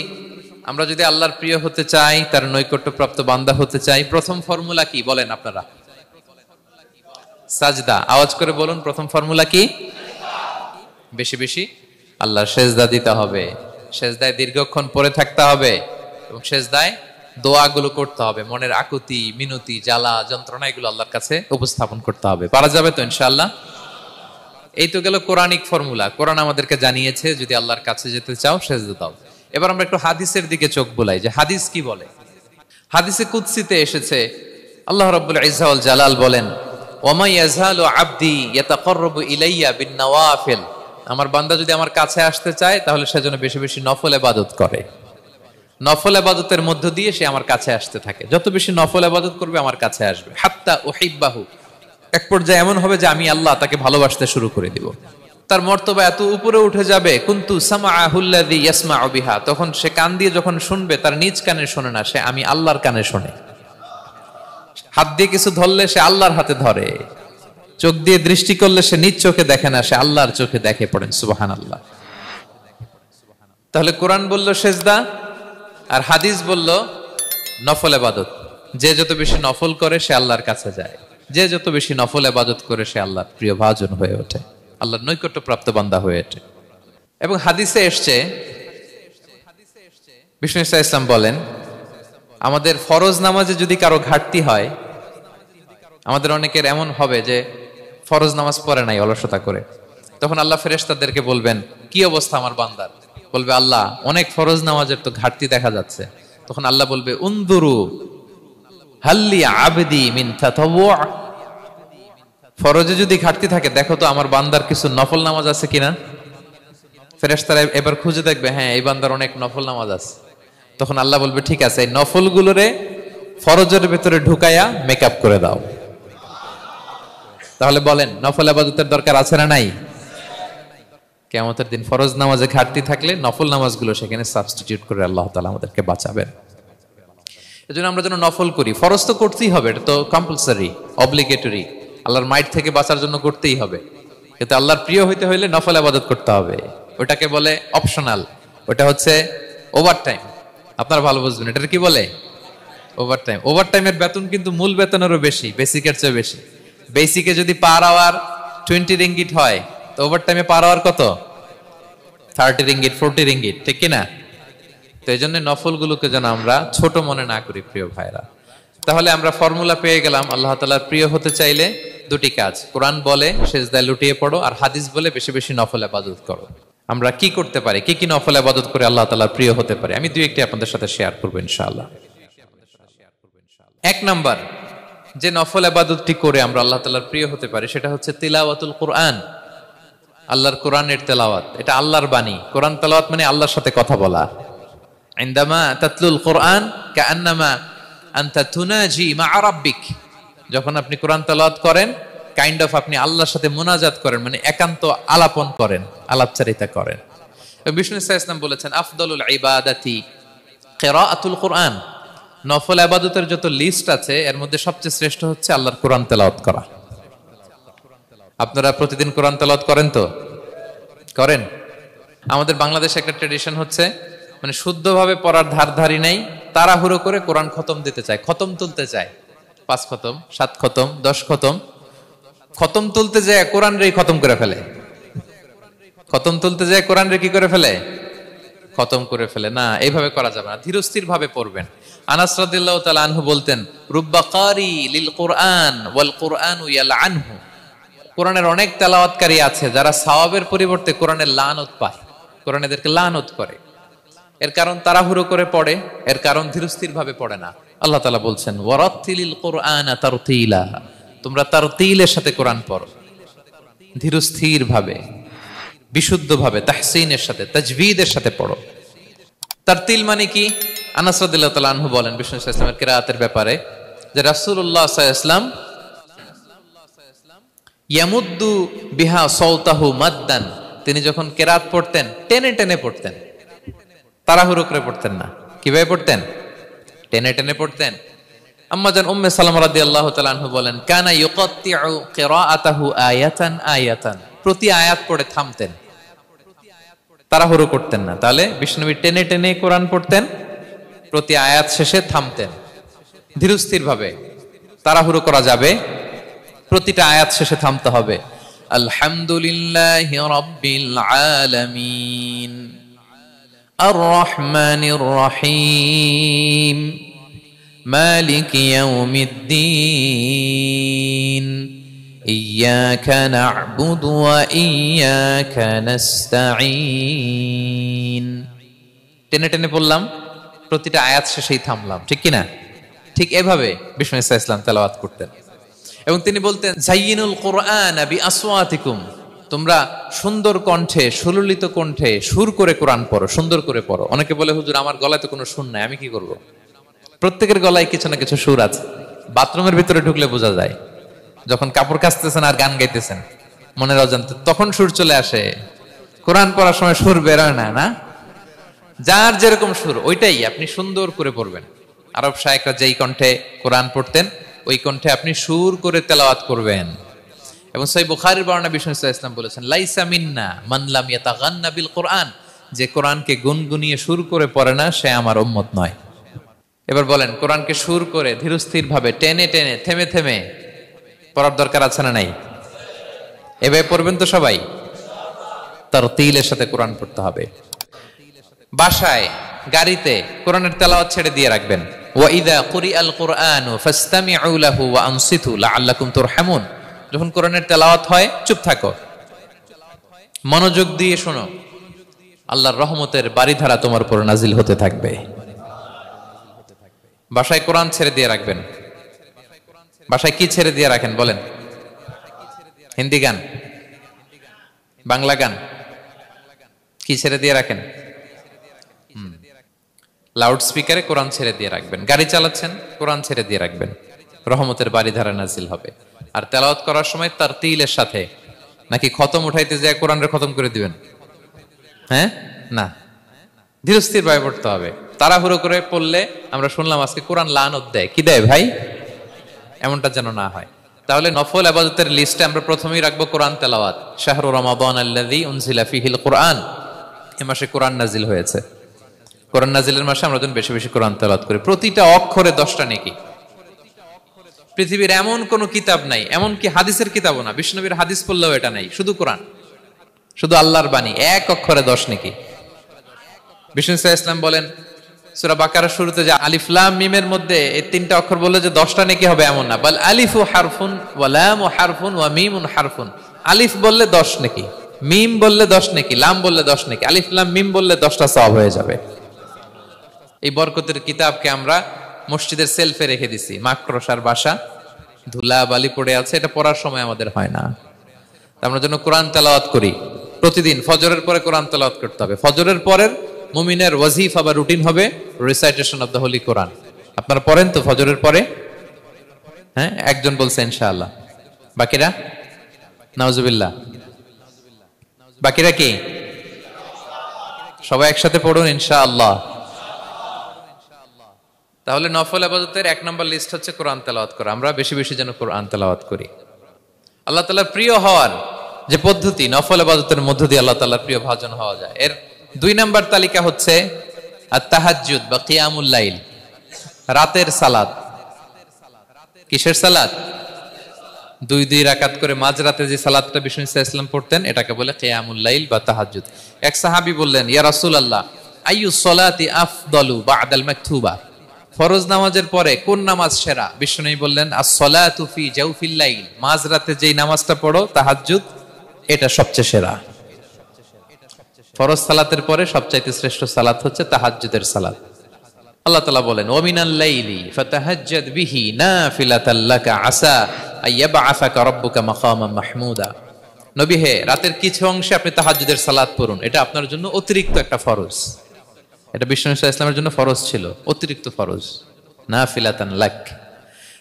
আমরা যদি আল্লাহর প্রিয় হতে চাই, তার নৈকট্যপ্রাপ্ত বান্দা হতে চাই, প্রথম ফর্মুলা কি বলেন আপনারা? সাজদা। আওয়াজ করে বলুন, প্রথম ফর্মুলা কি? বেশি বেশি আল্লাহর সেজদা দিতে হবে, সেজদায় দীর্ঘক্ষণ পড়ে থাকতে হবে এবং সেজদায় দোয়াগুলো করতে হবে, মনের আকুতি মিনতি জ্বালা যন্ত্রণা এগুলো আল্লাহর কাছে উপস্থাপন করতে হবে। পারা যাবে তো ইনশাআল্লাহ? এই তো গেল কোরআনিক ফর্মুলা। কোরআন আমাদেরকে জানিয়েছে যদি আল্লাহর কাছে যেতে চাও সেজদা দাও। এবার আমরা একটু হাদিসের দিকে চোখ বুলাই যে হাদিস কি বলে। হাদিসে কুদসিতে এসেছে, আল্লাহ রাব্বুল ইজ্জা ওয়াল জালাল বলেন, ওমা ইয়াজালু আবদি ইয়াতাকাররাবু ইলাইয়া বিন-নওয়াফিল, আমার বান্দা যদি আমার কাছে আসতে চায় তাহলে সে যেন বেশি বেশি নফল ইবাদত করে। নফল ইবাদতের মধ্য দিয়ে সে আমার কাছে আসতে থাকে, যত বেশি নফল ইবাদত করবে আমার কাছে আসবে। হাত্তা উহিব্বাহু, এক পর্যায়ে এমন হবে যে আমি আল্লাহ তাকে ভালোবাসতে শুরু করে দিব, তার মর্তবা এত উপরে উঠে যাবে, কুনতু সামাআহুল্লাযী ইয়াসমাউ বিহা, তখন সে কান দিয়ে যখন শুনবে তার নিজ কানে শোনে না, সে আমি আল্লাহর কানে শোনে। হাত দিয়ে কিছু ধরলে সে আল্লাহর হাতে ধরে, চোখ দিয়ে দৃষ্টি করলে সে নিজ চোখে দেখে না, সে আল্লাহর চোখে দেখে। পড়েন সুবহানাল্লাহ। তাহলে কোরআন বলল সেজদা, আর হাদিস বলল নফল ইবাদত। যে যত বেশি নফল করে সে আল্লাহর কাছে যায়, যে যত বেশি নফল ইবাদত করে সে আল্লাহর প্রিয় ভাজন হয়ে ওঠে, আল্লাহর নৈকট্যপ্রাপ্ত বান্দা হয়ে ওঠে। এবং হাদিসে এসছে, বিষ্ণু ইসা ইসলাম বলেন, আমাদের ফরজ নামাজে যদি কারো ঘাটতি হয়, আমাদের অনেকের এমন হবে যে ফরজ নামাজ পড়ে নাই অলসতা করে, তখন আল্লাহ ফেরেশতাদেরকে বলবেন কি অবস্থা আমার বান্দার? বলবে আল্লাহ অনেক ফরজ নামাজের তো ঘাটতি দেখা যাচ্ছে। তখন আল্লাহ বলবে উনদুরু হাল্লি আবদি মিন তাতাওয়ু, ফরজে যদি ঘাটতি থাকে দেখো তো আমার বান্দার কিছু নফল নামাজ আছে কিনা। ফেরেশতারা এবার খুঁজে দেখবে, হ্যাঁ এই বান্দার অনেক নফল নামাজ আছে। তখন আল্লাহ বলবে ঠিক আছে, এই নফল গুলোরে ফরজের ভেতরে ঢুকায়া মেকআপ করে দাও। তাহলে বলেন নফল ইবাদতের দরকার আছে না নাই? কিয়ামতের দিন ফরজ নামাজে ঘাটতি থাকলে নফল নামাজগুলো সেখানে সাবস্টিটিউট করে আল্লাহ তাআলা আমাদেরকে বাঁচাবেন। এজন্য আমরা যেন নফল করি। ফরজ তো করতেই হবে, এটা তো কম্পালসারি, অব্লিগেটরি, আল্লাহর মাইট থেকে বাঁচার জন্য করতেই হবে। কিন্তু আল্লাহর প্রিয় হইতে হইলে নফল ইবাদত করতে হবে, ওটাকে বলে অপশনাল, ওটা হচ্ছে ওভারটাইম। আপনারা ভালো বুঝবেন, এটা কি বলে? ওভারটাইম। ওভারটাইমের বেতন কিন্তু মূল বেতনেরও বেশি, বেসিকের চেয়ে বেশি। বেসিকে যদি পার আওয়ার 20 রিঙ্গিট হয়, তো ওভারটাইমে পার আওয়ার কত? 30 রিঙ্গিট, 40 রিঙ্গিট, ঠিক কিনা? তো এই জন্য নফলগুলোকে যেন আমরা ছোট মনে না করি প্রিয় ভাইরা। তাহলে আমরা ফর্মুলা পেয়ে গেলাম, আল্লাহ তাআলার প্রিয় হতে চাইলে দুটি কাজ, কোরআন বলে সেজদায় লুটিয়ে পড়ো, আর হাদিস বলে বেশি বেশি নফল ইবাদত করো। আমরা কি করতে পারি, কি কি নফল ইবাদত করে আল্লাহ তাআলার প্রিয় হতে পারি, আমি দুই একটি আপনাদের সাথে শেয়ার করব ইনশাআল্লাহ। এক নাম্বার যে নফল ইবাদতটি করে আমরা আল্লাহ তাআলার প্রিয় হতে পারি সেটা হচ্ছে তিলাওয়াতুল কোরআন, আল্লাহর কোরআনের তেলাওয়াত। এটা আল্লাহর বাণী। কোরআন তেলাওয়াত মানে আল্লাহর সাথে কথা বলা। ইনদামা তাতলুল কোরআন কাআন্নামা আনতা তুনাজি মা রাব্বিক, যখন আপনি কোরআন তেলাওয়াত করেন কাইন্ড অফ আপনি আল্লাহর সাথে মুনাজাত করেন, মানে একান্ত আলাপন করেন, আলাপচারিতা করেন। বিষ্ণু সাল্লাল্লাহু আলাইহি ওয়াসাল্লাম বলেছেন আফদালুল ইবাদাতি কিরাআতুল কোরআন, নফল ইবাদতের যত লিস্ট আছে এর মধ্যে সবচেয়ে শ্রেষ্ঠ হচ্ছে আল্লাহর কোরআন তেলাওয়াত করা। আপনারা প্রতিদিন কোরআন তেলাওয়াত করেন তো? করেন? আমাদের বাংলাদেশে একটা ট্র্যাডিশন হচ্ছে, মানে শুদ্ধভাবে পড়ার ধারধারি নেই, তাড়াহুড়ো করে কোরআন খতম দিতে চায়, খতম তুলতে চায়, 5 খতম 7 খতম 10 খতম। খতম তুলতে যায় কোরআন রে খতম করে ফেলে, খতম তুলতে যায় কোরআন রে কি করে ফেলে? খতম করে ফেলে। না, এইভাবে করা যাবে না, ধীরস্থির ভাবে পড়বেন। আনাস রাদিয়াল্লাহু তাআলা আনহু বলতেন রুব্বা কারি লিল কোরআন ওয়াল কোরআনু ইয়ালআনহু, কোরআনের অনেক তেলাওয়াতকারী আছে যারা সওয়াবের পরিবর্তে কোরআনের লানত পায়, কোরআন এদেরকে লানত করে। এর কারণ তাড়াহুড়ো করে পড়ে, এর কারণ ধীরস্থির ভাবে পড়ে না। আল্লাহ তাআলা বলছেন ওয়ারাত্তিলিল কোরআনা তারতিলা, তোমরা তারতিলের সাথে কোরআন পড়ো, ধীরস্থির ভাবে, বিশুদ্ধ ভাবে, তাহসিনের সাথে, তাজবিদের সাথে পড়ো। তারতিল মানে কি? আনাস রাদিয়াল্লাহু তাআলা আনহু বলেন বিষ্ণু সাল্লাল্লাহু আলাইহি ওয়াসাল্লামের কিরাআতের ব্যাপারে যে রাসূলুল্লাহ সাল্লাল্লাহু আলাইহি ওয়াসাল্লাম ইয়ামুদ্দু বিহা সাওতাহু মাদ্দান, তিনি যখন কিরাত পড়তেন টেনে টেনে পড়তেন, তাড়াহুড়ো করে পড়তেন না। কিভাবে পড়তেন? টেনে টেনে পড়তেন। আম্মা জান উম্মে সালামা রাদিয়াল্লাহু তাআলা আনহা বলেন কানা ইউকাত্তিউ কিরাআতাহু আয়াতান আয়াতান, প্রতি আয়াত পড়ে থামতেন, তাড়াহুড়ো করতেন না। তাহলে বিষ্ণুনবী টেনে টেনে কোরআন পড়তেন, প্রতি আয়াত শেষে থামতেন, ধীরস্থির ভাবে। তাড়াহুড়ো করা যাবে, প্রতিটা আয়াত শেষে থামতে হবে। আলহামদুলিল্লাহি রাব্বিল আলামিন আর রহমানির রহিম মালিকি ইয়াউমিদ্দিন ইয়্যাকা না'বুদু ওয়া ইয়্যাকা নাস্তাঈন। টেনে টেনে বললাম, প্রতিটা আয়াত শেষেই থামলাম, ঠিক কিনা? ঠিক এভাবে বিষ্ণু ইসা ইসলাম তেলাওয়াত করতেন। এবং তিনি বলতেন জাইয়িনুল কুরআন বিআসওয়াতিকুম, তোমরা সুন্দর কণ্ঠে, সুললিত কণ্ঠে সুর করে কোরআন পড়ো, সুন্দর করে পড়ো। অনেকে বলে হুজুর আমার গলায় তো কোনো সুর নাই, আমি কি করব? প্রত্যেকের গলায় কিছু না কিছু সুর আছে। বাথরুমের ভিতরে ঢুকলে বোঝা যায়, যখন কাপড় কাচতেছেন আর গান গাইতেছেন মনের অজান্তে, তখন সুর চলে আসে। কোরআন পড়ার সময় সুর বেরোয় না, না? যার যেরকম সুর ওইটাই আপনি সুন্দর করে পড়বেন। আরব শায়েখরা যেই কণ্ঠে কোরআন পড়তেন ওই কণ্ঠে আপনি সুর করে তেলাওয়াত করবেন। এবং সহিহ বুখারীর বর্ণনা বিষ্ণু সাল্লাল্লাহু আলাইহি ওয়াসাল্লাম বলেছেন লাইসা মিন্না মান লাম ইয়াতাগান্না বিল কুরআন, যে কোরআনকে গুনগুনিয়ে সুর করে পড়ে না সে আমার উম্মত নয়। এবার বলেন, কোরআনকে সুর করে ধীরস্থির ভাবে টেনে টেনে থেমে থেমে পড়ার দরকার আছে না নাই? এভাবে পড়বেন তো সবাই? তারতিলের সাথে কোরআন পড়তে হবে। বাসায়, গাড়িতে কোরআনের তেলাওয়াত ছেড়ে দিয়ে রাখবেন। ওয়া ইযা কুরিআল কুরআনু ফাসতামিউ লাহু ওয়া আনসিতু লাআল্লাকুম তুরহামুন, যখন কোরআনের তেলাওয়াত হয় চুপ থাকো, মনোযোগ দিয়ে শোনো, আল্লাহর রহমতের বারিধারা তোমার উপর নাজিল হতে থাকবে। বাসায় কোরআন ছেড়ে দিয়ে রাখবেন। বাসায় কি ছেড়ে দিয়ে রাখেন বলেন? হিন্দি গান, বাংলা গান, কি ছেড়ে দিয়ে রাখেন? লাউড স্পিকারে কোরআন ছেড়ে দিয়ে রাখবেন। গাড়ি চালাচ্ছেন, কোরআন ছেড়ে দিয়ে রাখবেন, রহমতের বারিধারা নাজিল হবে। আর তেলাওয়াত করার সময় তারতিলের সাথে, নাকি খতম উঠাইতে যায় কোরআনের খতম করে দিবেন? হ্যাঁ, না, ধীরস্থির ভাবে পড়তে হবে। তাড়াহুড়ো করে পড়লে আমরা শুনলাম আজকে কোরআন লানত দেয়, কি দেয় ভাই? এমনটা যেন না হয়। তাহলে নফল ইবাদতের লিস্টে আমরা প্রথমেই রাখবো কোরআন তেলাওয়াত। শাহরু রমাদান আল্লাযী উনজিলা ফীহিল কুরআন, এই মাসে কোরআন নাজিল হয়েছে। কোরআন নাজিলের মাসে আমরা যেন বেশি বেশি কোরআন তেলাওয়াত করি। প্রতিটা অক্ষরে 10টা নেকি। পৃথিবীর এমন কোন কিতাব নাই, এমন কি হাদিসের কিতাবও না, বিষ্ণুনবীর হাদিস পড়লেও এটা নাই, শুধু কোরআন, শুধু আল্লাহর বাণী, এক অক্ষরে 10 নেকি। বিষ্ণু সাল্লাল্লাহু আলাইহি ওয়াসাল্লাম বলেন সূরা বাকারার শুরুতে যে আলিফ লাম মিমের মধ্যে এই 3টা অক্ষর বললে যে 10টা নেকি হবে এমন না, বল আলিফু হারফুন ওয়া লামু হারফুন ওয়া মিমুন হারফুন। আলিফ বললে 10 নেকি, মিম বললে 10 নেকি, লাম বললে 10 নেকি, আলিফ লাম মিম বললে 10টা সওয়াব হয়ে যাবে। এই বরকতের কিতাবকে আমরা মসজিদের সেলফে রেখে দিছি। মাকড়সার বাসা, ধুলা বালি পড়ে আছে, এটা পড়ার সময় আমাদের হয় না। আমরা যেন কোরআন তেলাওয়াত করি প্রতিদিন। ফজরের পরে কোরআন তেলাওয়াত করতে হবে। ফজরের পরের মুমিনের ওয়াজিফা বা রুটিন হবে রিসাইটেশন অফ দ্য হোলি কোরআন। আপনারা পড়েন তো ফজরের পরে? হ্যাঁ, একজন বলছে ইনশাআল্লাহ, বাকিরা নাউজুবিল্লাহ। বাকিরা কি? সবাই একসাথে পড়ুন ইনশাআল্লাহ। তাহলে নফল ইবাদতের 1 নম্বর লিস্ট হচ্ছে কোরআন তেলাওয়াত করা। আমরা বেশি বেশি যেন কোরআন তেলাওয়াত করি। আল্লাহ তাআলার প্রিয় হওয়ার যে পদ্ধতি, নফল ইবাদতের মধ্য দিয়ে আল্লাহ তাআলার প্রিয় ভাজন হওয়া যায়। এর 2 নম্বর তালিকা হচ্ছে আত-তাহাজ্জুদ বা কিয়ামুল লাইল, রাতের সালাত। কিসের সালাত? 2 রাকাত করে মাঝরাতে যে সালাতটা বিষ্ণু সাল্লাল্লাহু আলাইহি ওয়াসাল্লাম পড়তেন এটাকে বলে কিয়ামুল লাইল বা তাহাজ্জুদ। এক সাহাবী বললেন, ইয়া রাসূলুল্লাহ আইয়ুস সালাতি আফদালু বা'দাল মাকতুবা, ফরজ নামাজের পরে কোন নামাজ সেরা? বিষ্ণু বললেন আস-সালাতু ফি জাওফিল লাইল, মাঝরাতে যেই নামাজটা পড়ো তাহাজ্জুদ, এটা সবচেয়ে সেরা। ফরজ সালাতের পরে সবচাইতে শ্রেষ্ঠ সালাত হচ্ছে তাহাজ্জুদের সালাত। আল্লাহ তাআলা বলেন ওয়া মিনাল লাইলি ফাতাহাজ্জাদ বিহি নাফিলাতাল লাকা আসা আইয়াবআসাকা রাব্বুকা মাকামান মাহমুদা। নবী হে, রাতের কিছু অংশে আপনি তাহাজ্জুদের সালাত পড়ুন, এটা আপনার জন্য অতিরিক্ত একটা ফরজ। এটা বিষ্ণু সাল্লাল্লাহু আলাইহি ওয়াসাল্লামের জন্য ফরজ ছিল, অতিরিক্ত ফরজ, নাফিলাতান লাক।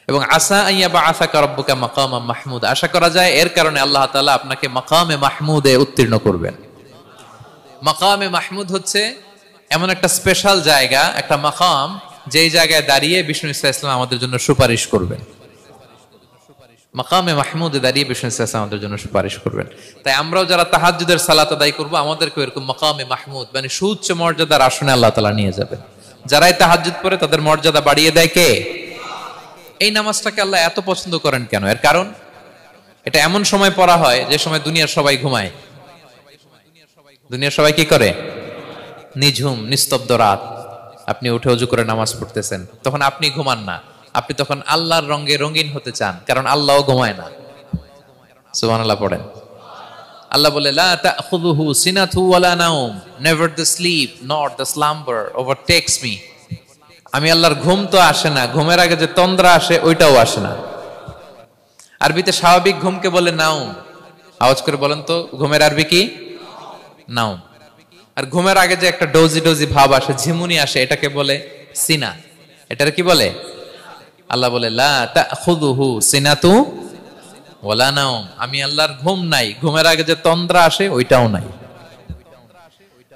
এবং আসা আইয়া বাআসাকা রাব্বুকা মাকামান মাহমুদ, আশা করা যায় এর কারণে আল্লাহ তাআলা আপনাকে মাকামে মাহমুদে উত্তীর্ণ করবেন। মাকামে মাহমুদ হচ্ছে এমন একটা স্পেশাল জায়গা, একটা মাকাম, যেই জায়গায় দাঁড়িয়ে বিষ্ণু সাল্লাল্লাহু আলাইহি ওয়াসাল্লাম আমাদের জন্য সুপারিশ করবেন। মাকামে মাহমুদে দাঁড়িয়ে বিষ্ণু সাল্লাল্লাহু আলাইহি ওয়াসাল্লাম আমাদের জন্য সুপারিশ করবেন। তাই আমরাও যারা তাহাজ্জুদের সালাত আদায় করব, আমাদেরকে এরকম মাকামে মাহমুদ মানে সুউচ্চ মর্যাদার আসনে আল্লাহ তাআলা নিয়ে যাবেন। যারাই তাহাজ্জুদ পড়ে তাদের মর্যাদা বাড়িয়ে দেয় কে? এই নামাজটাকে আল্লাহ এত পছন্দ করেন কেন? এর কারণ এটা এমন সময় পড়া হয় যে সময় দুনিয়ার সবাই ঘুমায়। দুনিয়ার সবাই কি করে? নিঝুম নিস্তব্ধ রাত, আপনি উঠে ওযু করে নামাজ পড়তেছেন, তখন আপনি ঘুমান না, আপনি তখন আল্লাহর রঙে রঙিন হতে চান, কারণ আল্লাহও ঘুমায় না। সুবহানাল্লাহ পড়েন। আল্লাহ বলে লা তাখুযুহু সিনাতু ওয়ালা নাওম, never the sleep not the slumber overtakes me. আমি আল্লাহর ঘুম তো আসে না, ঘুমের আগে যে তন্দ্রা আসে ওইটাও আসে না। আরবিতে স্বাভাবিক ঘুমকে বলে নাওম। আওয়াজ করে বলেন তো ঘুমের আরবি কি? নাওম। আর ঘুমের আগে যে একটা ডোজি ডোজি ভাব আসে, ঝিমুনি আসে, এটাকে বলে সিনা। এটার কি বলে? আল্লাহ বলে লা তাখুযুহু সিনাতু ওয়ালা নাওম, আমি আল্লাহর ঘুম নাই, ঘুমের আগে যে তন্দ্রা আসে ওইটাও নাই।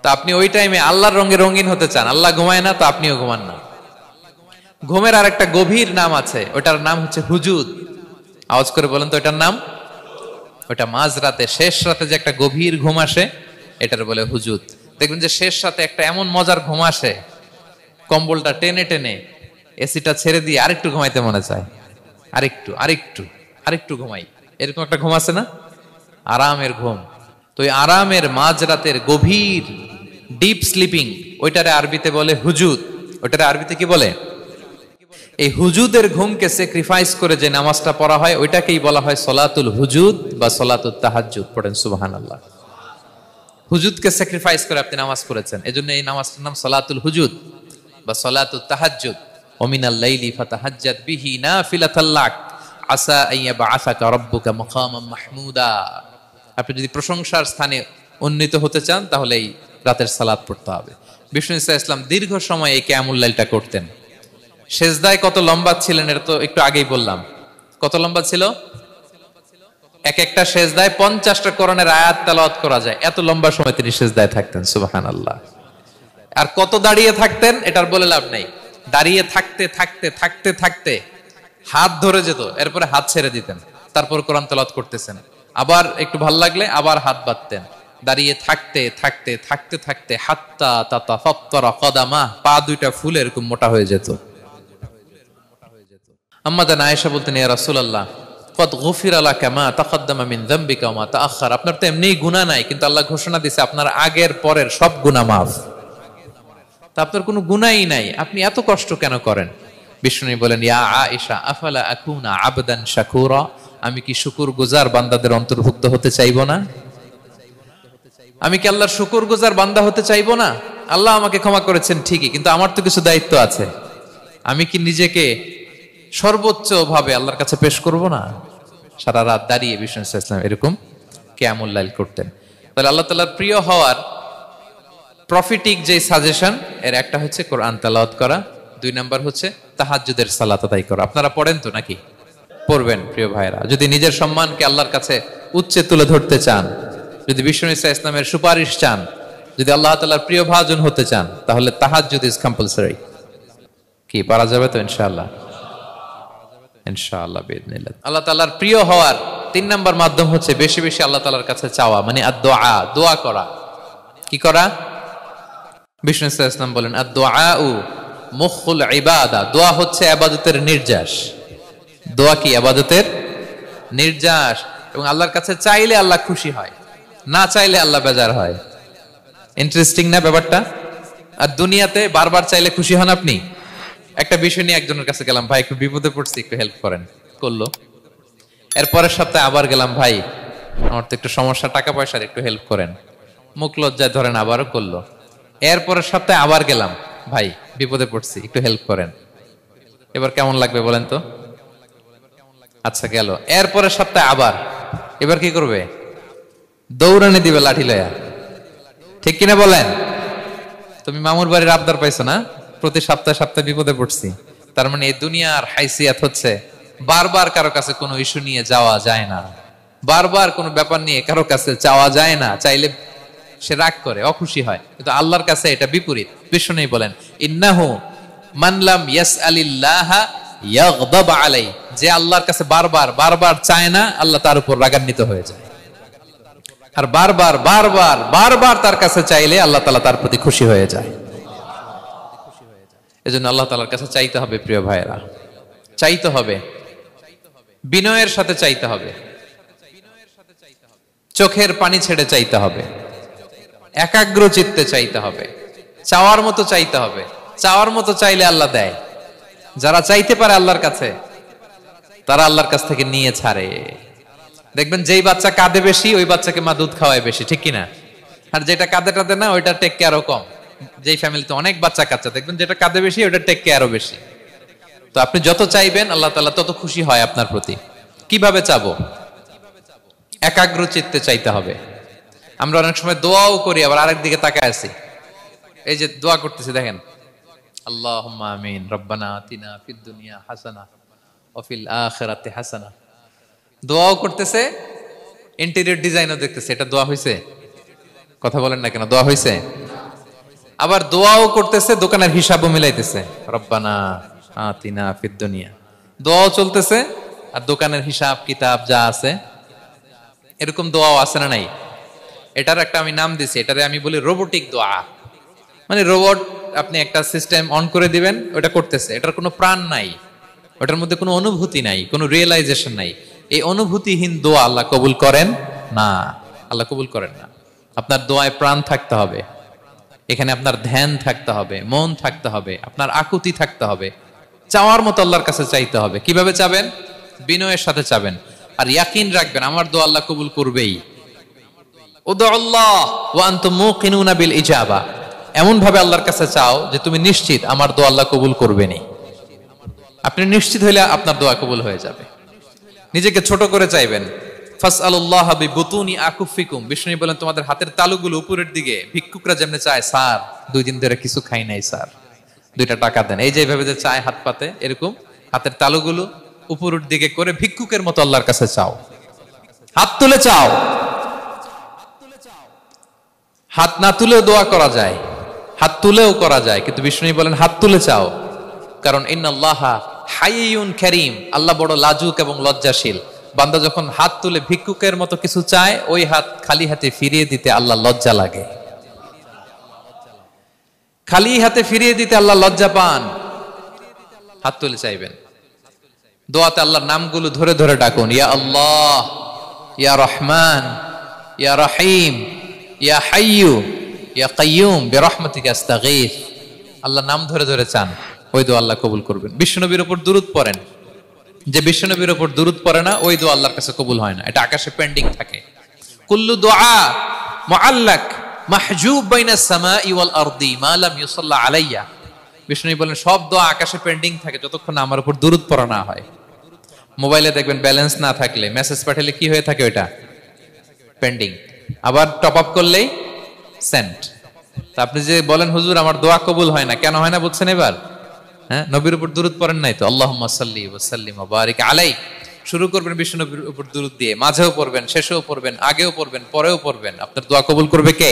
তো আপনি ওই টাইমে আল্লাহর রঙে রঙিন হতে চান, আল্লাহ ঘুমায় না তো আপনিও ঘুমান না। ঘুমের আর একটা গভীর নাম আছে, ওটার নাম হচ্ছে হুজুদ। আওয়াজ করে বলেন তো এটার নাম? ওটা মাঝরাতে শেষ রাতে যে একটা গভীর ঘুম আসে এটার বলে হুজুদ। দেখবেন যে শেষ রাতে একটা এমন মজার ঘুম আসে, কম্বলটা টেনে টেনে এসিটা ছেড়ে দিয়ে আরেকটু ঘুমাইতে মনে চায়, আরেকটু আরেকটু আরেকটু ঘুমাই, এরকম একটা ঘুম আছে না? আরামের ঘুম। তো এই আরামের মাঝরাতের গভীর ডিপ স্লিপিং, ওইটারে আরবিতে বলে হুজুদ। ওইটারে আরবিতে কি বলে? এই হুজুদের ঘুমকে স্যাক্রিফাইস করে যে নামাজটা পড়া হয় ওইটাকেই বলা হয় সলাতুল হুজুদ বা সলাতুত তাহাজ্জুদ। পড়েন সুবহানাল্লাহ। হুজুদকে স্যাক্রিফাইস করে আপনি নামাজ পড়েছেন, এজন্য এই নামাজটার নাম সলাতুল হুজুদ বা সলাতুত তাহাজ্জুদ। ওয়া মিনাল লাইলি ফাতাহাজ্জাদ বিহি নাফিলাতাল লাক আসা আইয়া বাআসাকা রাব্বুকা মাকামান মাহমুদা। আপনি যদি প্রশংসার স্থানে উন্নীত হতে চান তাহলে এই রাতের সালাত পড়তে হবে। বিষ্ণু ইসলাম দীর্ঘ সময় এই কিয়ামুল লাইলটা করতেন। সেজদায় কত লম্বা ছিলেন এটা তো একটু আগেই বললাম। কত লম্বা ছিল? এক একটা সেজদায় 50টা কোরআনের আয়াত তেলাওয়াত করা যায়, এত লম্বা সময় তিনি সেজদায় থাকতেন। সুবহানাল্লাহ। আর কত দাঁড়িয়ে থাকতেন এটার বলে লাভ নাই। দাঁড়িয়ে থাকতে থাকতে থাকতে থাকতে হাত ধরে যেত, এরপরে হাত ছেড়ে দিতেন, তারপর কোরআন তেলাওয়াত করতেছেন, আবার একটু ভাল লাগলে আবার হাত বাঁধতেন। দাঁড়িয়ে থাকতে থাকতে থাকতে থাকতে হাত্তা তাতাফাত্তারা কদামা, পা দুইটা ফুলে এরকম মোটা হয়ে যেত। আম্মা জান আয়েশা বলতেন, ইয়া রাসূলুল্লাহ কদ গুফিরা লাকা মা তাকদ্দামা মিন যামবিকা ওয়া মা তাআখার। আপনার তো এমনিই গুনাহ নাই, কিন্তু আল্লাহ ঘোষণা দিয়েছে আপনার আগের পরের সব গুনাহ মাফ। তা আপনার কোনো গুনাহই নাই, আপনি এত কষ্ট কেন করেন? বিষ্ণু বলেন, ইয়া আয়েশা আফালা আকুনা আবদান শাকুরা, আমি কি শুকরগুজার বান্দাদের অন্তর্ভুক্ত হতে চাইবো না? আমি কি আল্লাহর শুকরগুজার বান্দা হতে চাইবো না? আল্লাহ আমাকে ক্ষমা করেছেন ঠিকই, কিন্তু আমার তো কিছু দায়িত্ব আছে। আমি কি নিজেকে সর্বোচ্চ ভাবে আল্লাহর কাছে পেশ করব না? সারা রাত দাঁড়িয়ে বিষ্ণু ইসলাম এরকম কিয়ামুল লাইল করতেন। তাহলে আল্লাহ তাআলার প্রিয় হওয়ার প্রফিটিক যে সাজেশন, এর একটা হচ্ছে কোরআন তেলাওয়াত করা, 2 নাম্বার হচ্ছে তাহাজ্জুদের সালাত আদায় করা। আপনারা পড়েন তো নাকি? পড়বেন প্রিয় ভাইরা। যদি নিজের সম্মানকে আল্লাহর কাছে উচ্চে তুলে ধরতে চান, যদি বিষ্ণু ইসলামের সুপারিশ চান, যদি আল্লাহ তাআলার প্রিয় ভাজন হতে চান, তাহলে তাহাজ্জুদ ইজ কম্পালসরি। কি পারা যাবে তো? ইনশাআল্লাহ, ইনশাআল্লাহ বিইذنিল্লাহ। আল্লাহ তাআলার প্রিয় হওয়ার 3 নাম্বার মাধ্যম হচ্ছে বেশি বেশি আল্লাহ তাআলার কাছে চাওয়া, মানে আদ-দুআ, দোয়া করা। কি করা? বিষ্ণু ইসলাম বলেন, আদ-দুআউ মুখুল ইবাদা, দোয়া হচ্ছে ইবাদতের নির্যাস। দোয়া কি? ইবাদতের নির্যাস। এবং আল্লাহর কাছে চাইলে আল্লাহ খুশি হয়, না চাইলে আল্লাহ বেজার হয়। ইন্টারেস্টিং না ব্যাপারটা? আর দুনিয়াতে বারবার চাইলে খুশি হন আপনি? একটা বিষয় নিয়ে একজনের কাছে গেলাম, ভাই একটু বিপদে পড়ছি, একটু হেল্প করেন, করলো। এরপরের সপ্তাহে আবার গেলাম, ভাই আমার তো একটু সমস্যা, টাকা পয়সার, একটু হেল্প করেন, মুখ লজ্জায় ধরেন, আবারও করলো। এরপরের সপ্তাহে আবার গেলাম, ভাই বিপদে পড়ছি, একটু হেল্প করেন। এবার কেমন লাগবে বলেন তো? আচ্ছা গেল। এরপরের সপ্তাহে আবার, এবার কি করবে? দৌড়ানি দিবে লাঠি লয়া। ঠিক কিনা বলেন? তুমি মামুর বাড়ির আবদার পাইছো না, প্রতি সপ্তাহে সপ্তাহে বিপদে পড়ছি। তার মানে এই দুনিয়ার হাইসিয়াত হচ্ছে বারবার কারো কাছে কোনো ইস্যু নিয়ে যাওয়া যায় না, বারবার কোনো ব্যাপার নিয়ে কারো কাছে চাওয়া যায় না। চাইলে সে রাগ করে, অখুশি হয়, কিন্তু আল্লাহর কাছে এটা বিপরীত। বিষ্ণু বলেন ইন্নাহু মান লাম ইয়াসআলিল্লাহা ইয়াগদাব আলাই, যে আল্লাহর কাছে বারবার বারবার চায় না, আল্লাহ তার উপর রাগান্বিত হয়ে যায়। আর বারবার বারবার বারবার তার কাছে চাইলে আল্লাহ তাআলা তার প্রতি খুশি হয়ে যায়। এজন্য আল্লাহ তাআলার কাছে চাইতে হবে প্রিয় ভাইয়েরা, চাইতে হবে, বিনয়ের সাথে চাইতে হবে, চোখের পানি ছেড়ে চাইতে হবে, একাগ্র চিত্তে চাইতে হবে, চাওয়ার মতো চাইতে হবে। চাওয়ার মতো চাইলে আল্লাহ দেয়। যারা চাইতে পারে আল্লাহর কাছে, তারা আল্লাহর কাছ থেকে নিয়ে ছাড়ে। দেখবেন যেই বাচ্চা কাঁদে বেশি, ওই বাচ্চাকে মা দুধ খাওয়ায় বেশি, ঠিক কিনা? আর যেটা কাঁদে টাদে না, ওইটা টেক কেয়ারও কম। যেই ফ্যামিলিতে অনেক বাচ্চা কাচ্চা, দেখবেন যেটা কাঁদে বেশি, ওইটা টেক কেয়ারও বেশি। তো আপনি যত চাইবেন আল্লাহ তাআলা তত খুশি হয় আপনার প্রতি। কিভাবে চাবো? একাগ্র চিত্তে চাইতে হবে। আমরা অনেক সময় দোয়াও করি, আবার আরেক দিকে তাকায় আছি। এই যে দোয়া করতেছি, দেখেন আল্লাহুম্মা আমিন, রব্বানা আতিনা ফিদ দুনিয়া হাসানা ওয়া ফিল আখিরাতি হাসানা। দোয়াও করতেছে, ইন্টেরিয়র ডিজাইনও দেখতেছে। এটা দোয়া হইছে? কথা বলেন না কেন, দোয়া হইছে? আবার দোয়াও করতেছে, দোকানের হিসাবও মিলাইতেছে, রব্বানা আতিনা ফিদ দুনিয়া। দোয়াও চলতেছে আর দোকানের হিসাব কিতাব যা আছে, এরকম দোয়াও আছে না নাই? এটার একটা আমি নাম দিছি, এটারে আমি বলি রোবোটিক দোয়া। মানে রোবট, আপনি একটা সিস্টেম অন করে দিবেন, ওটা করতেছে, এটার কোনো প্রাণ নাই, ওটার মধ্যে কোনো অনুভূতি নাই, কোনো রিয়েলাইজেশন নাই। এই অনুভূতিহীন দোয়া আল্লাহ কবুল করেন না, আল্লাহ কবুল করেন না। আপনার দোয়ায় প্রাণ থাকতে হবে, এখানে আপনার ধ্যান থাকতে হবে, মন থাকতে হবে, আপনার আকুতি থাকতে হবে, চাওয়ার মতো আল্লাহর কাছে চাইতে হবে। কিভাবে চাবেন? বিনয়ের সাথে চাবেন, আর ইয়াকিন রাখবেন আমার দোয়া আল্লাহ কবুল করবেই। উদুল্লাহ ওয়া আনতুম মুকিনুনা বিল ইজাবা, এমন ভাবে আল্লাহর কাছে চাও যে তুমি নিশ্চিত আমার দোয়া আল্লাহ কবুল করবেনই। আপনি নিশ্চিত হইলে আপনার দোয়া কবুল হয়ে যাবে। নিজেকে ছোট করে চাইবেন। ফাসআলুল্লাহ বিবুতুনি আকুফিকুম, বিষ্ণু বলেন তোমাদের হাতের তালুগুলো উপরের দিকে, ভিক্ষুকরা যেমনি চায়, স্যার 2 দিন ধরে কিছু খাই নাই স্যার, 2টা টাকা দেন, এই যে এইভাবে যে চায় হাত পাতে, এরকম হাতের তালুগুলো উপরের দিকে করে ভিক্ষুকের মতো আল্লাহর কাছে চাও। হাত তুলে চাও, হাত না তুলেও দোয়া করা যায়, হাত তুলেও করা যায়, কিন্তু বিষ্ণু বলেন হাত তুলে চাও। কারণ ইন্নাল্লাহা হাইয়ুন কারীম, আল্লাহ বড় লাজুক এবং লজ্জাশীল। বান্দা যখন হাত তুলে ভিক্ষুকের মতো কিছু চায়, ওই হাত খালি হাতে ফিরিয়ে দিতে আল্লাহ লজ্জা লাগে, খালি হাতে ফিরিয়ে দিতে আল্লাহ লজ্জা পান। হাত তুলে চাইবেন। দোয়াতে আল্লাহর নামগুলো ধরে ধরে ডাকুন, ইয়া আল্লাহ, ইয়া রহমান, ইয়া রহিম, ইয়া হাইয়ু, ইয়া কাইয়ুম বিরহমাতিকা আস্তাগীথ। আল্লাহর নাম ধরে ধরে চান, ওই দোয়া আল্লাহ কবুল করবেন। বিশ্বনবীর উপর দুরূদ পড়েন, যে বিশ্বনবীর উপর দুরূদ পড়ে না, ওই দোয়া আল্লাহর কাছে কবুল হয় না, এটা আকাশে পেন্ডিং থাকে। কুল্লু দুআ মুআল্লাক মাহজুব বাইনাস সামাই ওয়াল আরদি মা লাম ইউসাল্লা আলাইয়া। বিষ্ণু বলেন সব দোয়া আকাশে পেন্ডিং থাকে যতক্ষণ আমার উপর দুরূদ পড়া না হয়। মোবাইলে দেখবেন ব্যালেন্স না থাকলে মেসেজ পাঠালে কি হয়ে থাকে, ওইটা পেন্ডিং, আবার টপ আপ করলেই সেন্ড। তা আপনি যে বলেন হুজুর আমার দোয়া কবুল হয় না, কেন হয় না বুঝছেন এবার? হ্যাঁ, নবীর উপর দুরূদ পড়েন নাই তো। আল্লাহুম্মা সাল্লি ওয়া সাল্লিম ওয়া বারিক আলাইহি। শুরু করবেন বিশ্ব নবীর উপর দুরূদ দিয়ে, মাঝেও পড়বেন, শেষেও পড়বেন, আগেও পড়বেন, পরেও পড়বেন। আপনার দোয়া কবুল করবে কে?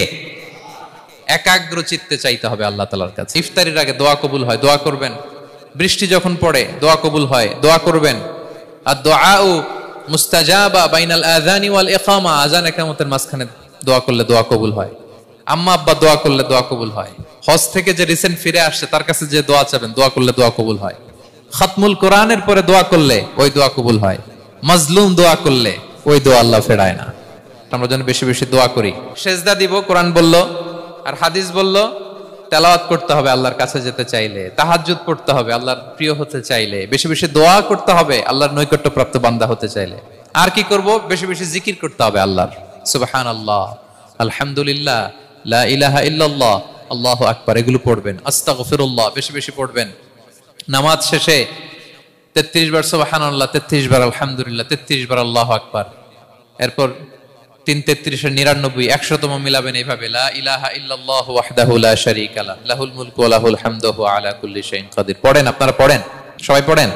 একাগ্র চিত্তে চাইতে হবে আল্লাহ তাআলার কাছে। ইফতারির আগে দোয়া কবুল হয়, দোয়া করবেন। বৃষ্টি যখন পড়ে দোয়া কবুল হয়, দোয়া করবেন। আর দুআউ মুস্তাজাবা বাইনাল আযানি ওয়াল ইকামা, আযান ইকামতের মাঝখানে দোয়া করলে দোয়া কবুল হয়। আম্মা আব্বা দোয়া করলে দোয়া কবুল হয়। হজ থেকে যে রিসেন্ট ফিরে আসছে তার কাছে যে দোয়া চাবেন, দোয়া করলে দোয়া কবুল হয়। খাতমুল কোরআনের পরে দোয়া করলে ওই দোয়া কবুল হয়। মাজলুম দোয়া করলে ওই দোয়া আল্লাহ ফেরায় না। আমরা যেন বেশি বেশি দোয়া করি। সেজদা দিব, কোরআন বলল আর হাদিস বলল তেলাওয়াত করতে হবে আল্লাহর কাছে যেতে চাইলে, তাহাজ্জুদ পড়তে হবে আল্লাহর প্রিয় হতে চাইলে, বেশি বেশি দোয়া করতে হবে আল্লাহর নৈকট্যপ্রাপ্ত বান্দা হতে চাইলে। আর কি করব? বেশি বেশি জিকির করতে হবে আল্লাহর। সুবহানাল্লাহ, আলহামদুলিল্লাহ, লা ইলাহা ইল্লাল্লাহ, আল্লাহু আকবার, এগুলো পড়বেন। আস্তাগফিরুল্লাহ বেশি বেশি পড়বেন। নামাজ শেষে 33 বার সুবহানাল্লাহ, 33 বার আলহামদুলিল্লাহ, 33 বার আল্লাহু আকবার। এরপর 3:33 99 100তম মিলাবেন এইভাবে, লা ইলাহা ইল্লাল্লাহু ওয়াহদাহু লা শারীকা লাহু লাহুল মুলকু ওয়া লাহুল হামদু ওয়া হুয়া আলা কুল্লি শাইইন কাদির। পড়েন, আপনারা পড়েন, সবাই পড়েন।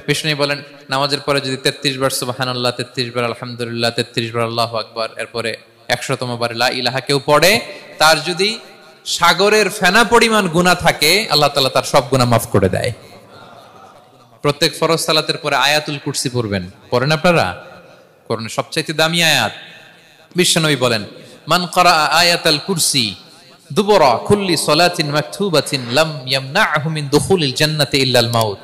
বিষ্ণু বলেন নামাজের পরে যদি 33 বার সুবহানাল্লাহ, 33 বার আলহামদুলিল্লাহ, 33 বার আল্লাহু আকবার, এরপরে 100তম বার লা ইলাহা কেউ পড়ে, তার যদি সাগরের ফেনা পরিমাণ গুনাহ থাকে আল্লাহ তাআলা তার সব গুনাহ মাফ করে দেয়। প্রত্যেক ফরজ সালাতের পরে আয়াতুল কুরসি পড়বেন, পড়েন আপনারা? কোরআনে সবচেয়ে দামি আয়াত। বিশ্বনবী বলেন মান ক্বারা আয়াতাল কুরসি দুবরা কুল্লি সালাতিন মাকতুবাতিন লাম ইয়ামনাহু মিন দুখুলিল জান্নাতি ইল্লাল মাউত।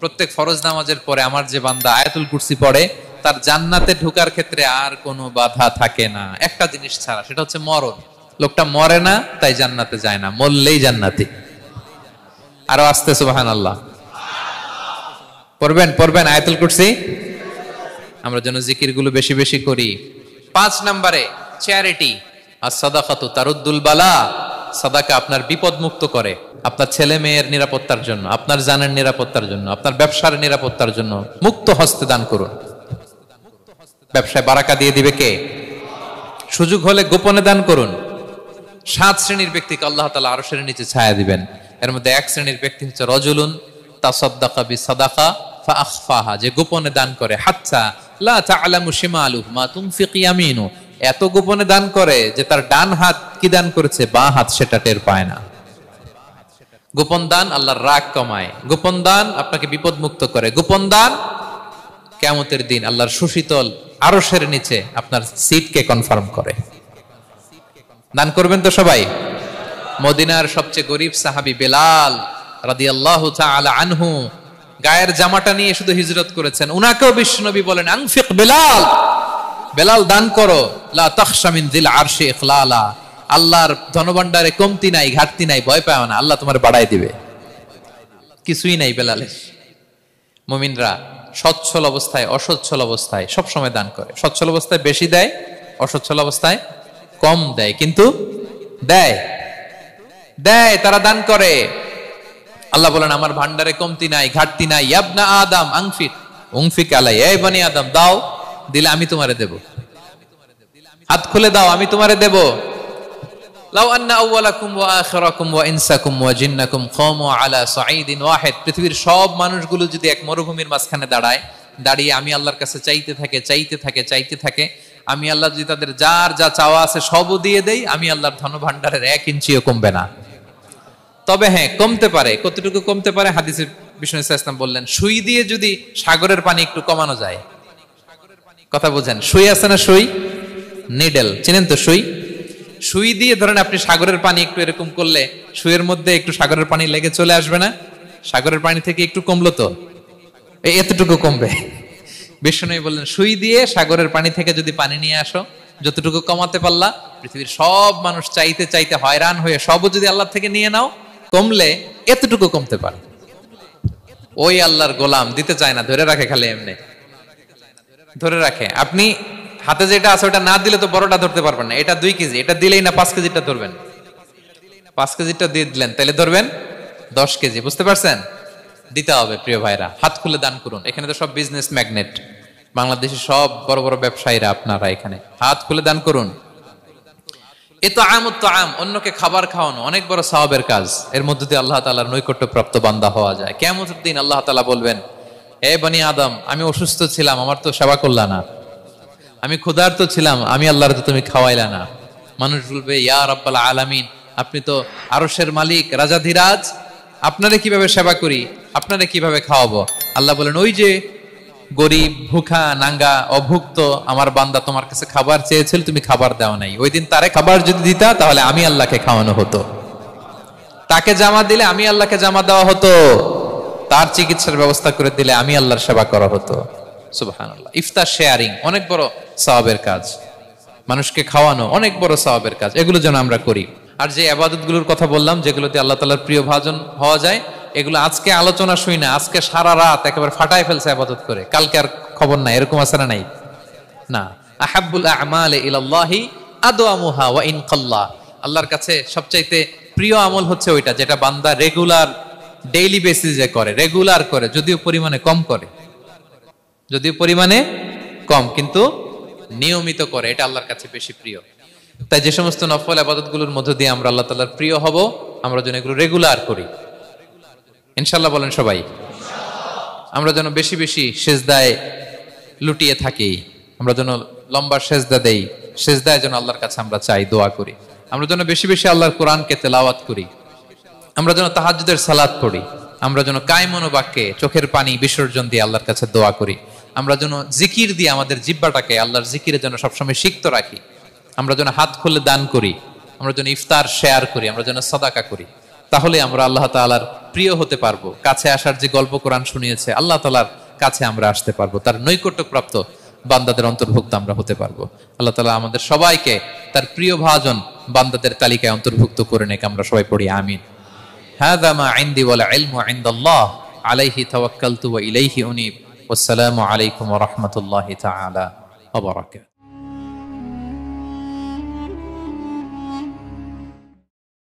প্রত্যেক ফরজ নামাজের পরে আমার যে বান্দা আয়াতুল কুরসি পড়ে তার জান্নাতে ঢোকার ক্ষেত্রে আর কোনো বাধা থাকে না, একটা জিনিস ছাড়া, সেটা হচ্ছে মরণ। লোকটা মরে না তাই জান্নাতে যায় না, মরলেই জান্নাতি। আরো আস্তে সুবহানাল্লাহ পড়বেন, পড়বেন আয়াতুল কুরসি। আমরা যেন জিকির গুলো বেশি বেশি করি। 5 নম্বরে চ্যারিটি আর সাদাকাতু তারুদ্দুল বালা। সাদাকা আপনার বিপদ মুক্ত করে, আপনার ছেলে মেয়ের নিরাপত্তার জন্য, আপনার জানের নিরাপত্তার জন্য, আপনার ব্যবসার নিরাপত্তার জন্য মুক্ত হস্তে দান করুন। ব্যবসায় বারাকা দিয়ে দিবে কে? সুযোগ হলে গোপনে দান করুন। 7 শ্রেণীর ব্যক্তিকে আল্লাহ তাআলা আরশের নিচে ছায়া দিবেন। এর মধ্যে 1 শ্রেণীর ব্যক্তি হচ্ছে রজুলুন তাসাদ্দাকা বিসাদাকা ফাআখফাহা, যে গোপনে দান করে, হাত্তা লা তা'লামু শিমালুহু মা তুনফিকু ইয়ামিনু, এত গোপনে দান করে যে তার ডান হাত কি দান করেছে বাঁ হাত সেটা টের পায় না। গোপন দান আল্লাহর রাগ কমায়, গোপন দান আপনাকে বিপদ মুক্ত করে, গোপন দান কিয়ামতের দিন আল্লাহর সুশীতল আরশের নিচে আপনার সিটকে কনফার্ম করে। দান করবেন তো সবাই। মদিনার সবচেয়ে গরিব সাহাবী বেলাল রাদিয়াল্লাহু তাআলা আনহু গায়ের জামাটা নিয়ে শুধু হিজরত করেছেন, উনাকেও বিশ্বনবী বলেন আনফিক বেলাল, বেলাল দান করো, লা তাখশা মিন যিল আরশি ইখলালা, আল্লাহর ধনভাণ্ডারে কমতি নাই, ঘাটতি নাই, ভয় পাও না, আল্লাহ তোমার বাড়ায় দিবে। কিছুই নাই বেলালের। মুমিনরা সচ্ছল অবস্থায় অসচ্ছল অবস্থায় সব সময় দান করে। সচ্ছল অবস্থায় বেশি দেয়, অসচ্ছল অবস্থায় কম দেয়, কিন্তু দেয় দেয়, তারা দান করে। আল্লাহ বলেন আমার ভান্ডারে কমতি নাই, ঘাটতি নাই। ইবনা আদম আনফিক উনফিক আলাই, এই বনি আদম দাও, দিলে আমি তোমারে দেব। হাত খুলে দাও, আমি তোমারে দেব। লাউ আন্না আউওয়ালাকুম ওয়া আখিরাকুম ওয়া ইনসাকুম ওয়া জিন্নাকুম কামু আলা সাঈদিন ওয়াহিদ, পৃথিবীর সব মানুষগুলো যদি এক মরুভূমির মাঝখানে দাঁড়ায়, দাঁড়িয়ে আমি আল্লাহর কাছে চাইতে থাকে চাইতে থাকে চাইতে থাকে, আমি আল্লাহ যদি তাদের যার যা চাওয়া আছে সবও দিয়ে দেই, আমি আল্লাহর ধনভাণ্ডারের 1 ইঞ্চিও কমবে না। তবে হ্যাঁ, কমতে পারে। কতটুকু কমতে পারে? হাদিসে বিষ্ণু ইসলাম বললেন সুই দিয়ে যদি সাগরের পানি একটু কমানো যায়। কথা বোঝেন? সুই আছে না, সুই, নিডেল, চিনেন তো সুই? সুই দিয়ে ধরেন আপনি সাগরের পানি একটু এরকম করলে সুইয়ের মধ্যে একটু সাগরের পানি লেগে চলে আসবে না? সাগরের পানি থেকে একটু কমলো তো এতটুকু কমবে। বিষ্ণু বললেন সুই দিয়ে সাগরের পানি থেকে যদি পানি নিয়ে আসো, যতটুকু কমাতে পারলা, পৃথিবীর সব মানুষ চাইতে চাইতে হয়রান হয়ে সবও যদি আল্লাহ থেকে নিয়ে নাও, কমলে এতটুকু কমতে পারে। ওই আল্লাহর গোলাম দিতে চায় না, ধরে রাখে, খালি এমনি ধরে রাখে। আপনি হাতে যেটা আছে ওটা না দিলে তো বড়টা ধরতে পারবেন না। এটা 2 কেজি, এটা দিলেই না 5 কেজিটা ধরবেন। 5 কেজিটা দিয়ে দিলেন, তাহলে ধরবেন 10 কেজি। বুঝতে পারছেন? দিতে হবে প্রিয় ভাইরা, হাত খুলে দান করুন। এখানে তো সব বিজনেস ম্যাগনেট, বাংলাদেশের সব বড় বড় ব্যবসায়ীরা আপনারা এখানে, হাত খুলে দান করুন। ইতআমুত তাআম, অন্যকে খাবার খাওয়ানো অনেক বড় সওয়াবের কাজ। এর মধ্যে দিয়ে আল্লাহ তাআলার নৈকট্যপ্রাপ্ত বান্দা হওয়া যায়। কিয়ামতের দিন আল্লাহ তাআলা বলবেন, হে বনি আদম, আমি অসুস্থ ছিলাম, আমার তো সেবা করলা না। আমি ক্ষুধার্ত ছিলাম, আমি আল্লাহর তো তুমি খাওয়াইলা না। মানুষ বলবে, ইয়া রাব্বাল আলামিন, আপনি তো আরশের মালিক, রাজাধিরাজ, আপনারে কিভাবে সেবা করি, আপনারে কিভাবে খাওয়াবো? আল্লাহ বলেন, ওই যে গরিব, ভুখা, নাঙ্গা, অভুক্ত আমার বান্দা তোমার কাছে খাবার চেয়েছিল, তুমি খাবার দাও নাই। ওই দিন তারে খাবার যদি দিতা, তাহলে আমি আল্লাহকে খাওয়ানো হতো। তাকে জামা দিলে আমি আল্লাহকে জামা দেওয়া হতো। তার চিকিৎসার ব্যবস্থা করে দিলে আমি আল্লাহর সেবা করা হতো। সুবহানাল্লাহ। ইফতার শেয়ারিং অনেক বড় সওয়াবের কাজ, মানুষকে খাওয়ানো অনেক বড় সওয়াবের কাজ। এগুলো যেন আমরা করি। আর যে ইবাদতগুলোর কথা বললাম, যেগুলোতে আল্লাহ তাআলার প্রিয় ভাজন হওয়া যায়, এগুলো আজকে আলোচনা শুই না, আজকে সারা রাত একেবারে ফাটায় ফেলছে ইবাদত করে, কালকে আর খবর নাই, এরকম আছে না? নাই না। আহাব্বুল আ'মালি ইলাল্লাহি আদওয়ামুহা ওয়া ইন কাল্লা, আল্লাহর কাছে সবচাইতে প্রিয় আমল হচ্ছে ওইটা যেটা বান্দা রেগুলার ডেইলি বেসিসে করে, রেগুলার করে, যদিও পরিমাণে কম করে, যদিও পরিমাণে কম, কিন্তু নিয়মিত করে, এটা আল্লাহর কাছে বেশি প্রিয়। তাই যে সমস্ত নফল ইবাদতগুলোর মধ্য দিয়ে আমরা আল্লাহ তাআলার প্রিয় হব, আমরা যেন এগুলো রেগুলার করি, ইনশাআল্লাহ বলেন সবাই। আমরা যেন বেশি বেশি সেজদায় লুটিয়ে থাকি, আমরা যেন লম্বা সেজদা দেই, সেজদায় যেন আল্লাহর কাছে আমরা চাই, দোয়া করি। আমরা যেন বেশি বেশি আল্লাহর কোরআনকে তেলাওয়াত করি, আমরা যেন তাহাজ্জুদের সালাত পড়ি, আমরা যেন কায়মন বাক্যে চোখের পানি বিসর্জন দিয়ে আল্লাহর কাছে দোয়া করি, আমরা যেন জিকির দিয়ে আমাদের জিহ্বাটাকে আল্লাহর জিকিরে যেন সবসময় সিক্ত রাখি, আমরা যেন হাত খুলে দান করি, আমরা যেন ইফতার শেয়ার করি, আমরা যেন সাদাকা করি। তাহলে আমরা আল্লাহ তাআলার প্রিয় হতে পারবো। কাছে আসার যে গল্প কোরআন শুনিয়েছে, আল্লাহ তাআলার কাছে আমরা আসতে পারবো, তার নৈকট্যপ্রাপ্ত বান্দাদের অন্তর্ভুক্ত আমরা হতে পারবো। আল্লাহ তাআলা আমাদের সবাইকে তার প্রিয় ভাজন বান্দাদের তালিকায় অন্তর্ভুক্ত করে নেক। আমরা সবাই পড়ি আমিন। হাযা মা ইনদি ওয়াল ইলমু ইনদাল্লাহ আলাইহি তাওয়াক্কালতু ওয়া ইলাইহি উনীব। ওয়াসসালামু আলাইকুম ওয়া রাহমাতুল্লাহি তাআলা ওয়া বারাকাতুহু।